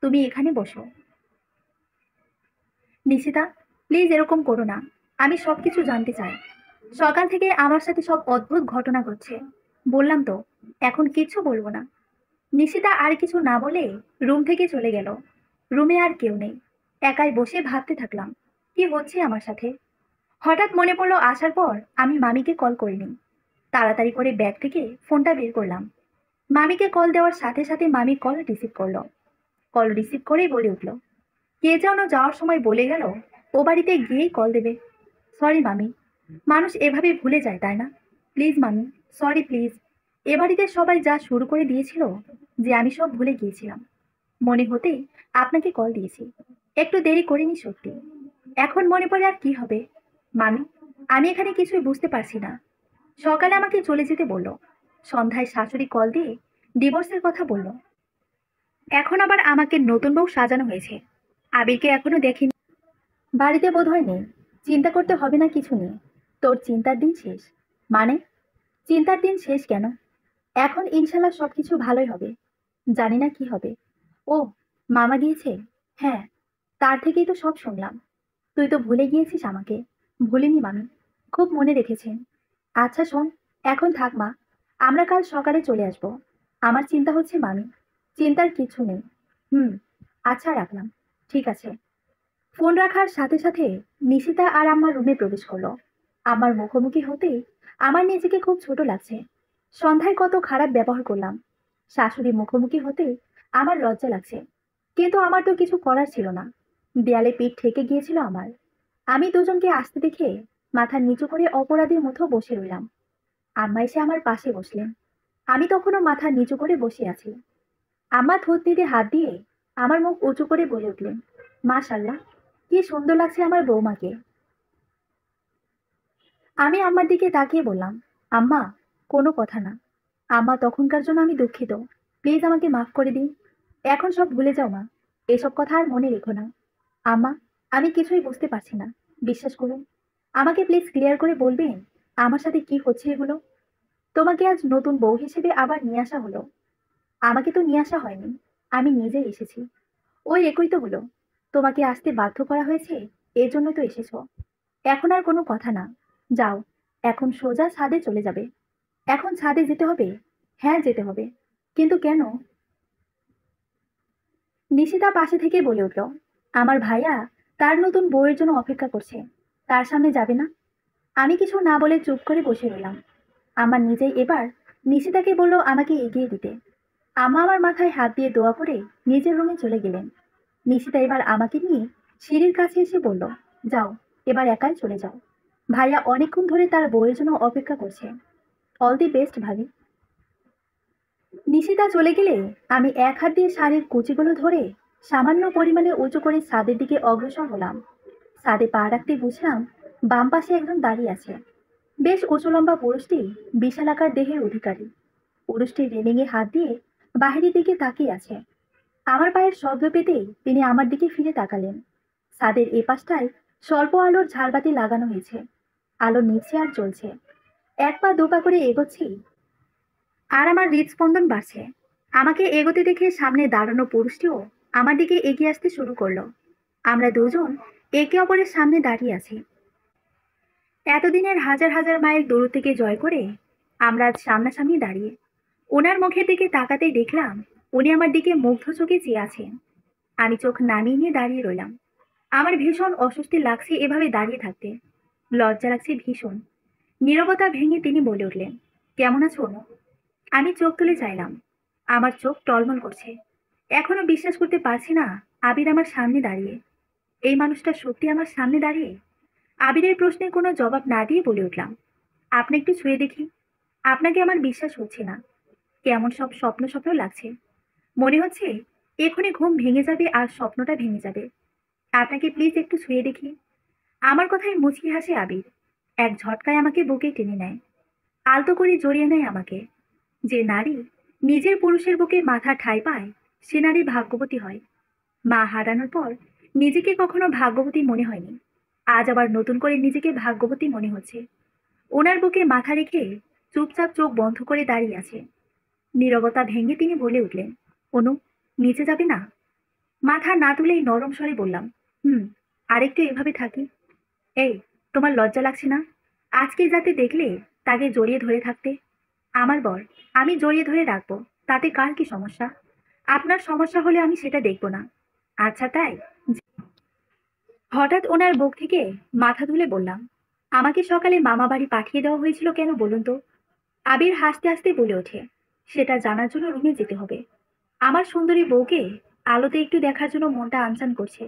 তুমি এখানে বসো। নিশিতা, প্লিজ এরকম করো না। আমি সবকিছু জানতে চাই। সকাল থেকে আমার সাথে সব অদ্ভুত ঘটনা ঘটছে। বললাম তো, এখন কিচ্ছু বলবো না। নিশিতা আর কিছু না বলে রুম থেকে চলে গেল। রুমে আর কেউ নেই। একাই বসে ভাবতে থাকলাম, কি হচ্ছে আমার সাথে। হঠাৎ মনে পড়লো আসার পর আমি মামিকে কল করিনি। তাড়াতাড়ি করে ব্যাগ থেকে ফোনটা বের করলাম। মামিকে কল দেওয়ার সাথে সাথে মামি কল রিসিভ করলো। কল রিসিভ করেই বলে উঠল, কে যেন যাওয়ার সময় বলে গেল ও বাড়িতে গিয়েই কল দেবে। সরি মামি, মানুষ এভাবে ভুলে যায়, তাই না? প্লিজ মামি, সরি প্লিজ। এ বাড়িতে সবাই যা শুরু করে দিয়েছিল যে আমি সব ভুলে গিয়েছিলাম। মনে হতেই আপনাকে কল দিয়েছি। একটু দেরি করিনি সত্যি। এখন মনে পড়ে আর কি হবে। মামি, আমি এখানে কিছুই বুঝতে পারছি না। সকালে আমাকে চলে যেতে বলল, সন্ধ্যায় শাশুড়ি কল দিয়ে ডিভোর্সের কথা বলল। এখন আবার আমাকে নতুন বউ সাজানো হয়েছে। আবিরকে এখনো দেখিনি। বাড়িতে বোধহয় নেই। চিন্তা করতে হবে না কিছু নেই। তোর চিন্তার দিন শেষ। মানে? চিন্তার দিন শেষ কেন? এখন ইনশাল্লাহ সবকিছু ভালোই হবে। জানি না কি হবে। ও, মামা গিয়েছে? হ্যাঁ, তার থেকেই তো সব শুনলাম। তুই তো ভুলে গিয়েছিস আমাকে। ভুলিনি মামি, খুব মনে রেখেছেন। আচ্ছা শোন, এখন থাক মা, আমরা কাল সকালে চলে আসব। আমার চিন্তা হচ্ছে মামি, চিন্তার কিছু নেই। হুম, আচ্ছা রাখলাম। ঠিক আছে। ফোন রাখার সাথে সাথে নিশিতা আর আমার রুমে প্রবেশ করলো। আমার মুখোমুখি হতেই আমার নিজেকে খুব ছোট লাগছে। সন্ধ্যায় কত খারাপ ব্যবহার করলাম। শাশুড়ি মুখোমুখি হতেই আমার লজ্জা লাগছে, কিন্তু আমার তো কিছু করার ছিল না। দেয়ালে পিঠ ঠেকে গিয়েছিল আমার। আমি দুজনকে আসতে দেখে মাথা নিচু করে অপরাধীর মতো বসে রইলাম। আম্মা এসে আমার পাশে বসলেন। আমি তখনও মাথা নিচু করে বসে আছি। আম্মা থুতনিতে হাত দিয়ে আমার মুখ উঁচু করে বলে উঠলেন, মাশাল্লাহ, কি সুন্দর লাগছে আমার বৌমাকে। আমি আম্মার দিকে তাকিয়ে বললাম, আম্মা, কোনো কথা না। আম্মা, তখনকার জন্য আমি দুঃখিত। প্লিজ আমাকে মাফ করে দিন। এখন সব ভুলে যাও মা। এসব কথা আর মনে রেখো না। আম্মা, আমি কিছুই বুঝতে পারছি না। বিশ্বাস করুন। আমাকে প্লিজ ক্লিয়ার করে বলবেন আমার সাথে কি হচ্ছে এগুলো। তোমাকে আজ নতুন বউ হিসেবে আবার নিয়ে আসা হলো। আমাকে তো নিয়ে আসা হয়নি, আমি নিজে এসেছি। ওই একই তো হলো। তোমাকে আসতে বাধ্য করা হয়েছে, এর জন্য তো এসেছো। এখন আর কোনো কথা না। যাও, এখন সোজা ছাদে চলে যাবে। এখন ছাদে যেতে হবে? হ্যাঁ, যেতে হবে। কিন্তু কেন? নিশিতা পাশে থেকে বলে উঠল, আমার ভাইয়া তার নতুন বউয়ের জন্য অপেক্ষা করছে। তার সামনে যাবে না? আমি কিছু না বলে চুপ করে বসে রইলাম। আমার নিজেই এবার নিশিতাকে বলল আমাকে এগিয়ে দিতে। আমা আমার মাথায় হাত দিয়ে দোয়া করে নিজের রুমে চলে গেলেন। নিশিতা এবার আমাকে নিয়ে সিঁড়ির কাছে এসে বলল, যাও, এবার একাই চলে যাও। ভাইয়া অনেকক্ষণ ধরে তার বউয়ের জন্য অপেক্ষা করছে। অল দি বেস্ট ভাবি। নিশিতা চলে গেলে আমি এক হাত দিয়ে শাড়ির কুচিগুলো ধরে সামান্য পরিমাণে উঁচু করে ছাদের দিকে অগ্রসর হলাম। ছাদে পা রাখতে বুঝলাম বাম পাশে একজন দাঁড়িয়ে আছে। বেশ উঁচু লম্বা পুরুষটি বিশালাকার দেহের অধিকারী। পুরুষটি রেলিংয়ে হাত দিয়ে বাহিরের দিকে তাকিয়ে আছে। আমার পায়ের শব্দ পেতেই তিনি আমার দিকে ফিরে তাকালেন। ছাদের এপাশটায় স্বল্প আলোর ঝাড়বাতি লাগানো হয়েছে। আলো নিচে আর জ্বলছে। এক পা দু পা করে এগোচ্ছি, আর আমার হৃদস্পন্দন বাড়ছে। আমাকে এগোতে দেখে সামনে দাঁড়ানো পুরুষটিও আমার দিকে এগিয়ে আসতে শুরু করলো। আমরা দুজন একে অপরের সামনে দাঁড়িয়ে আছি। এতদিনের হাজার হাজার মাইল দূর থেকে জয় করে আমরা আজ সামনাসামনি দাঁড়িয়ে। ওনার মুখের দিকে তাকাতেই দেখলাম উনি আমার দিকে মুগ্ধ চোখে চেয়ে আছেন। আমি চোখ নামিয়ে নিয়ে দাঁড়িয়ে রইলাম। আমার ভীষণ অস্বস্তি লাগছে এভাবে দাঁড়িয়ে থাকতে। লজ্জা লাগছে ভীষণ। নীরবতা ভেঙে তিনি বলে উঠলেন, কেমন আছো অনু? আমি চোখ তুলে চাইলাম। আমার চোখ টলমল করছে। এখনো বিশ্বাস করতে পারছি না আবির আমার সামনে দাঁড়িয়ে। এই মানুষটা সত্যি আমার সামনে দাঁড়িয়ে। আবিরের প্রশ্নে কোনো জবাব না দিয়ে বলে উঠলাম, আপনি একটু ছুঁয়ে দেখি। আপনাকে আমার বিশ্বাস হচ্ছে না। কেমন সব স্বপ্ন স্বপ্ন লাগছে। মনে হচ্ছে এখনই ঘুম ভেঙে যাবে আর স্বপ্নটা ভেঙে যাবে। আপনাকে প্লিজ একটু ছুঁয়ে দেখি। আমার কথায় মুচকি হাসে আবির। এক ঝটকায় আমাকে বুকে টেনে নেয়। আলতো করে জড়িয়ে নেয় আমাকে। যে নারী নিজের পুরুষের বুকে মাথা ঠাঁই পায়, সে নারী ভাগ্যবতী হয়। মা হারানোর পর নিজেকে কখনো ভাগ্যবতী মনে হয়নি। আজ আবার নতুন করে নিজেকে ভাগ্যবতী মনে হচ্ছে। ওনার বুকে মাথা রেখে চুপচাপ চোখ বন্ধ করে দাঁড়িয়ে আছে। নীরবতা ভেঙে তিনি বলে উঠলেন, অনু, নিচে যাবে না? মাথা না তুলেই নরম স্বরে বললাম, হুম, আরেকটু এভাবে থাকি। এই, তোমার লজ্জা লাগছে না? আজকে যাতে দেখলে তাকে জড়িয়ে ধরে থাকতে। আমার বর, আমি জড়িয়ে ধরে রাখবো, তাতে কার কি সমস্যা? আপনার সমস্যা হলে আমি সেটা দেখব না। আচ্ছা তাই। হঠাৎ ওনার বুক থেকে মাথা তুলে বললাম, আমাকে সকালে মামা বাড়ি পাঠিয়ে দেওয়া হয়েছিল কেন বলুন তো? আবির হাসতে হাসতে বলে ওঠে, সেটা জানার জন্য রুমে যেতে হবে। আমার সুন্দরী বউকে আলোতে একটু দেখার জন্য মনটা আনচান করছে।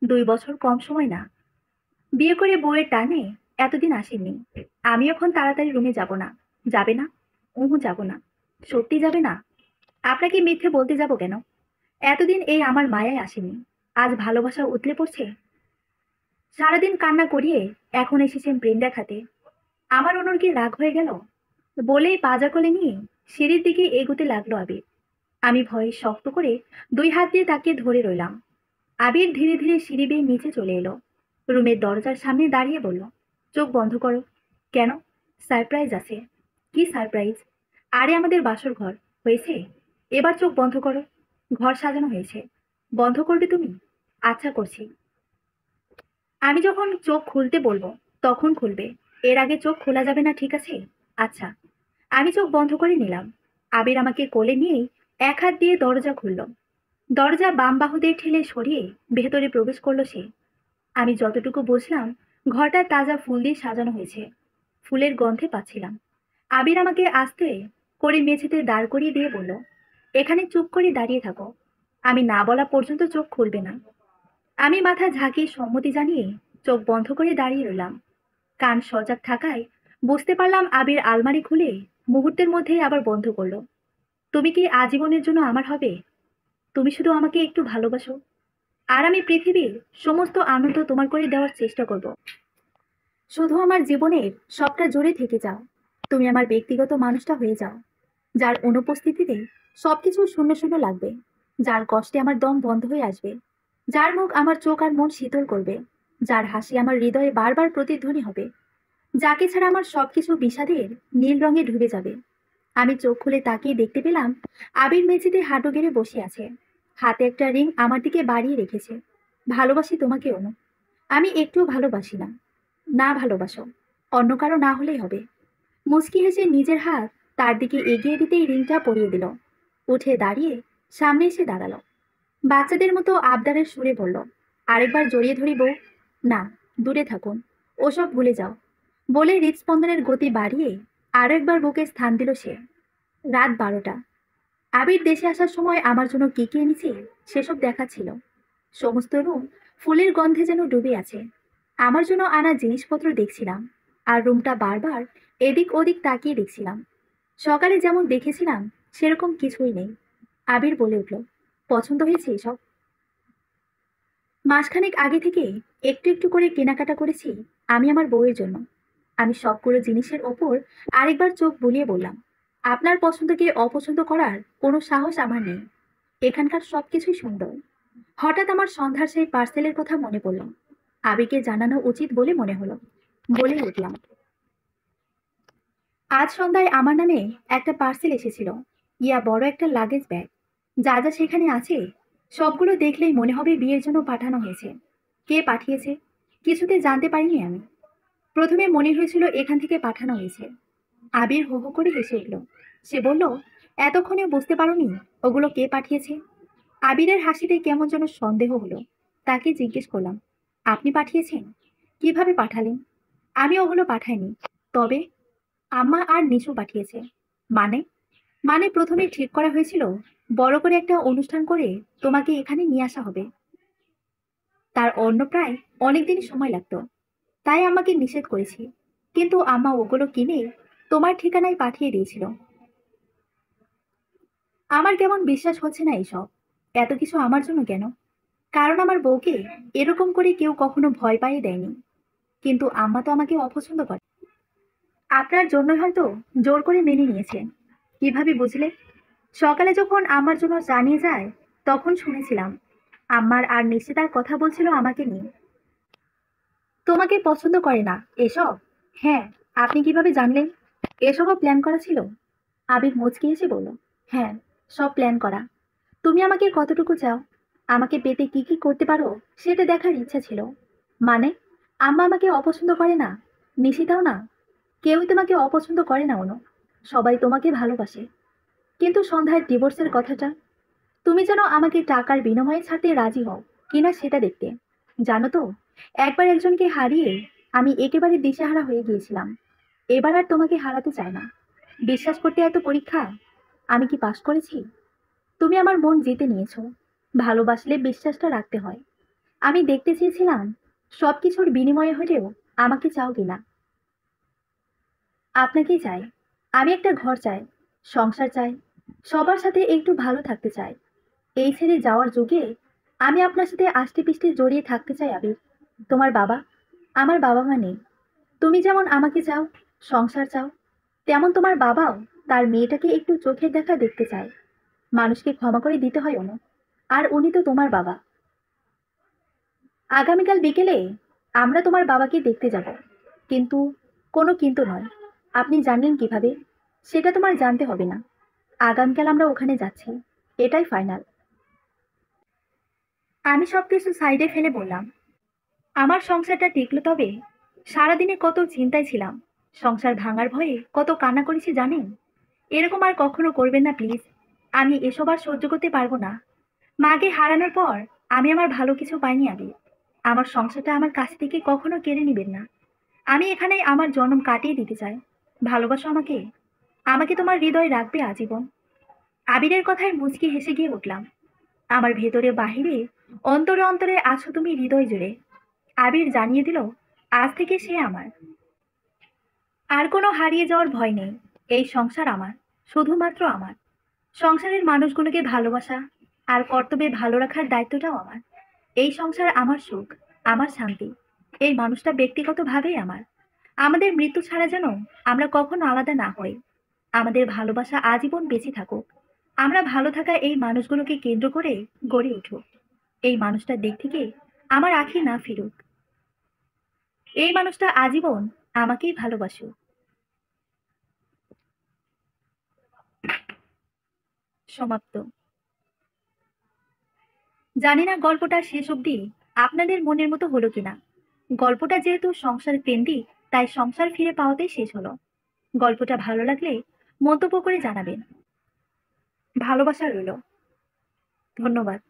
2 বছর কম সময় না। বিয়ে করে বউয়ের টানে এতদিন আসেননি। আমি এখন তাড়াতাড়ি রুমে যাব না। যাবে না? উহু, যাব না। সত্যি যাবে না? আপনাকে মিথ্যে বলতে যাব কেন? এতদিন এই আমার মায়ায় আসেনি। আজ ভালোবাসা উতলে পড়ছে। সারাদিন কান্না করিয়ে এখন এসেছেন প্রেম দেখাতে। আমার অনুর কি রাগ হয়ে গেল? বলেই পাজা কোলে নিয়ে সিঁড়ির দিকে এগোতে লাগলো আবির। আমি ভয়ে শক্ত করে 2 হাত দিয়ে তাকে ধরে রইলাম। আবির ধীরে ধীরে সিঁড়ি বেয়ে নিচে চলে এলো। রুমের দরজার সামনে দাঁড়িয়ে বলল, চোখ বন্ধ করো। কেন? সারপ্রাইজ আছে। কি সারপ্রাইজ? আরে আমাদের বাসর ঘর হয়েছে। এবার চোখ বন্ধ করো। ঘর সাজানো হয়েছে। বন্ধ করবে তুমি? আচ্ছা, করছি। আমি যখন চোখ খুলতে বলবো তখন খুলবে। এর আগে চোখ খোলা যাবে না, ঠিক আছে? আচ্ছা। আমি চোখ বন্ধ করে নিলাম। আবির আমাকে কোলে নিয়েই এক হাত দিয়ে দরজা খুলল। দরজা বাম বাহু দিয়ে ঠেলে সরিয়ে ভেতরে প্রবেশ করলো সে। আমি যতটুকু বুঝলাম, ঘরটা তাজা ফুল দিয়ে সাজানো হয়েছে। ফুলের গন্ধে পাচ্ছিলাম। আবির আমাকে আস্তে করে মেঝেতে দাঁড় করিয়ে দিয়ে বলল, এখানে চুপ করে দাঁড়িয়ে থাকো। আমি না বলা পর্যন্ত চোখ খুলবে না। আমি মাথা ঝাঁকিয়ে সম্মতি জানিয়ে চোখ বন্ধ করে দাঁড়িয়ে রইলাম। কান সজাগ থাকায় বুঝতে পারলাম আবির আলমারি খুলে মুহূর্তের মধ্যেই আবার বন্ধ করলো। তুমি কি আজীবনের জন্য আমার হবে? তুমি শুধু আমাকে একটু ভালোবাসো, আর আমি পৃথিবীর সমস্ত আনন্দ তোমার করে দেওয়ার চেষ্টা করব। শুধু আমার জীবনের সবটা জুড়ে থেকে যাও। তুমি আমার ব্যক্তিগত মানুষটা হয়ে যাও, যার অনুপস্থিতিতে সবকিছু শূন্য শূন্য লাগবে, যার কষ্টে আমার দম বন্ধ হয়ে আসবে, যার মুখ আমার চোখ আর মন শীতল করবে, যার হাসি আমার হৃদয়ে বারবার প্রতিধ্বনি হবে, যাকে ছাড়া আমার সবকিছু বিষাদের নীল রঙে ডুবে যাবে। আমি চোখ খুলে তাকিয়ে দেখতে পেলাম আবির মেঝেতে হাঁটু গেড়ে বসে আছে। হাতে একটা রিং আমার দিকে বাড়িয়ে রেখেছে। ভালোবাসি তোমাকে অনু। আমি একটুও ভালোবাসি না। না ভালোবাসো, অন্য কারো না হলেই হবে। মুচকি হেসে নিজের হাত তার দিকে এগিয়ে দিতেই রিংটা পরিয়ে দিল। উঠে দাঁড়িয়ে সামনে এসে দাঁড়ালো। বাচ্চাদের মতো আবদারের সুরে বলল, আরেকবার জড়িয়ে ধরি বউ। না, দূরে থাকুন, ওসব ভুলে যাও। বলে হৃদস্পন্দনের গতি বাড়িয়ে আরো একবার বুকে স্থান দিল সে। রাত 12টা। আবির দেশে আসার সময় আমার জন্য কি কি এনেছি সেসব দেখাচ্ছিল। সমস্ত রুম ফুলের গন্ধে যেন ডুবে আছে। আমার জন্য আনা জিনিসপত্র দেখছিলাম, আর রুমটা বারবার এদিক ওদিক তাকিয়ে দেখছিলাম। সকালে যেমন দেখেছিলাম সেরকম কিছুই নেই। আবির বলে উঠল, পছন্দ হয়েছে এসব? মাসখানেক আগে থেকে একটু একটু করে কেনাকাটা করেছি আমি আমার বউয়ের জন্য। আমি সবগুলো জিনিসের ওপর আরেকবার চোখ বুলিয়ে বললাম, আপনার পছন্দকে অপছন্দ করার কোনো সাহস আমার নেই। এখানকার সবকিছুই সুন্দর। হঠাৎ আমার সন্ধ্যার সেই পার্সেলের কথা মনে পড়ল। আবিকে জানানো উচিত বলে মনে হলো। বলে উঠলাম, আজ সন্ধ্যায় আমার নামে একটা পার্সেল এসেছিল। ইয়া বড় একটা লাগেজ ব্যাগ। যা যা সেখানে আছে সবগুলো দেখলেই মনে হবে বিয়ের জন্য পাঠানো হয়েছে। কে পাঠিয়েছে কিছুতে জানতে পারিনি আমি। প্রথমে মনে হয়েছিল এখান থেকে পাঠানো হয়েছে। আবির হো হো করে হেসে উঠল। সে বলল, এতক্ষণে বুঝতে পারোনি ওগুলো কে পাঠিয়েছে? আবিরের হাসিতে কেমন যেন সন্দেহ হলো। তাকে জিজ্ঞেস করলাম, আপনি পাঠিয়েছেন? কিভাবে পাঠালেন? আমি ওগুলো পাঠাইনি। তবে আম্মা আর নিশু পাঠিয়েছে। মানে? মানে প্রথমে ঠিক করা হয়েছিল বড় করে একটা অনুষ্ঠান করে তোমাকে এখানে নিয়ে আসা হবে। তার অন্য প্রায় অনেকদিন সময় লাগতো, তাই আমাকে নিষেধ করেছি। কিন্তু আম্মা ওগুলো কিনে তোমার ঠিকানায় পাঠিয়ে দিয়েছিল। আমার কেমন বিশ্বাস হচ্ছে না এসব। এত কিছু আমার জন্য কেন? কারণ আমার বউকে এরকম করে কেউ কখনো ভয় পাইয়ে দেয়নি। কিন্তু আম্মা তো আমাকে অপছন্দ করে। আপনার জন্যই হয়তো জোর করে মেনে নিয়েছেন। কিভাবে বুঝলে? সকালে যখন আমার জন্য জানিয়ে যায় তখন শুনেছিলাম আম্মার আর নিশ্চিতার কথা বলছিল আমাকে নিয়ে। তোমাকে পছন্দ করে না এসব? হ্যাঁ। আপনি কিভাবে জানলেন? এসবও প্ল্যান করা ছিল? আবির মুচকি এসে বলল, হ্যাঁ, সব প্ল্যান করা। তুমি আমাকে কতটুকু চাও, আমাকে পেতে কি কি করতে পারো সেটা দেখার ইচ্ছা ছিল। মানে? আম্মা আমাকে অপছন্দ করে না? নিশিতাও না? কেউই তোমাকে অপছন্দ করে না অনু। সবাই তোমাকে ভালোবাসে। কিন্তু সন্ধ্যায় ডিভোর্সের কথাটা, তুমি যেন আমাকে টাকার বিনিময়ে ছাড়তে রাজি হও কিনা সেটা দেখতে। জানো তো, একবার একজনকে হারিয়ে আমি একেবারে দিশেহারা হয়ে গিয়েছিলাম। এবার আর তোমাকে হারাতে চাই না। বিশ্বাস করতে এত পরীক্ষা? আমি কি পাশ করেছি? তুমি আমার মন জিতে নিয়েছো। ভালোবাসলে বিশ্বাসটা রাখতে হয়। আমি দেখতে চেয়েছিলাম সবকিছুর বিনিময়ে হলেও আমাকে চাও কিনা। আপনাকেই চাই। আমি একটা ঘর চাই, সংসার চাই, সবার সাথে একটু ভালো থাকতে চাই। এই ছেড়ে যাওয়ার যুগে আমি আপনার সাথে আষ্টে পিষ্টে জড়িয়ে থাকতে চাই আবির। তোমার বাবা, আমার বাবা মা নেই। তুমি যেমন আমাকে চাও, সংসার চাও, তেমন তোমার বাবাও তার মেয়েটাকে একটু চোখের দেখা দেখতে চায়। মানুষকে ক্ষমা করে দিতে হয় অনু। আর উনি তো তোমার বাবা। আগামীকাল বিকেলে আমরা তোমার বাবাকে দেখতে যাব। কিন্তু, কোনো কিন্তু নয়। আপনি জানলেন কিভাবে? সেটা তোমার জানতে হবে না। আগামীকাল আমরা ওখানে যাচ্ছি, এটাই ফাইনাল। আমি সবকিছু সাইডে ফেলে বললাম, আমার সংসারটা টিকলো তবে সারাদিনে কত চিন্তায় ছিলাম। সংসার ভাঙার ভয়ে কত কান্না করেছি জানেন? এরকম আর কখনো করবেন না প্লিজ। আমি এসব আর সহ্য করতে পারবো না। মাকে হারানোর পর আমি আমার ভালো কিছু পাইনি আগে। আমার সংসারটা আমার কাছ থেকে কখনো কেড়ে নেবেন না। আমি এখানে আমার জন্ম কাটিয়ে দিতে চাই। ভালোবাসো আমাকে? আমাকে তোমার হৃদয়ে রাখবে আজীবন? আবিরের কথায় মুচকি হেসে গিয়ে উঠলাম। আমার ভেতরে বাহিরে, অন্তরে অন্তরে আছো তুমি হৃদয় জুড়ে। আবির জানিয়ে দিল, আজ থেকে সে আমার। আর কোনো হারিয়ে যাওয়ার ভয় নেই। এই সংসার আমার, শুধুমাত্র আমার। সংসারের মানুষগুলোকে ভালোবাসা আর কর্তব্যে ভালো রাখার দায়িত্বটাও আমার। এই সংসার আমার সুখ, আমার শান্তি। এই মানুষটা ব্যক্তিগতভাবেই আমার। আমাদের মৃত্যু ছাড়া যেন আমরা কখনো আলাদা না হই। আমাদের ভালোবাসা আজীবন বেঁচে থাকুক। আমরা ভালো থাকা এই মানুষগুলোকে কেন্দ্র করে গড়ে উঠুক। এই মানুষটার দিক থেকে আমার আঁখি না ফিরুক। এই মানুষটা আজীবন আমাকেই ভালোবাসুক। সমাপ্ত। জানি না গল্পটা শেষ অবধি আপনাদের মনের মতো হলো কিনা। গল্পটা যেহেতু সংসার কেন্দ্রিক, তাই সংসার ফিরে পাওয়াতেই শেষ হলো। গল্পটা ভালো লাগলে মন্তব্য করে জানাবেন। ভালোবাসা রইল। ধন্যবাদ।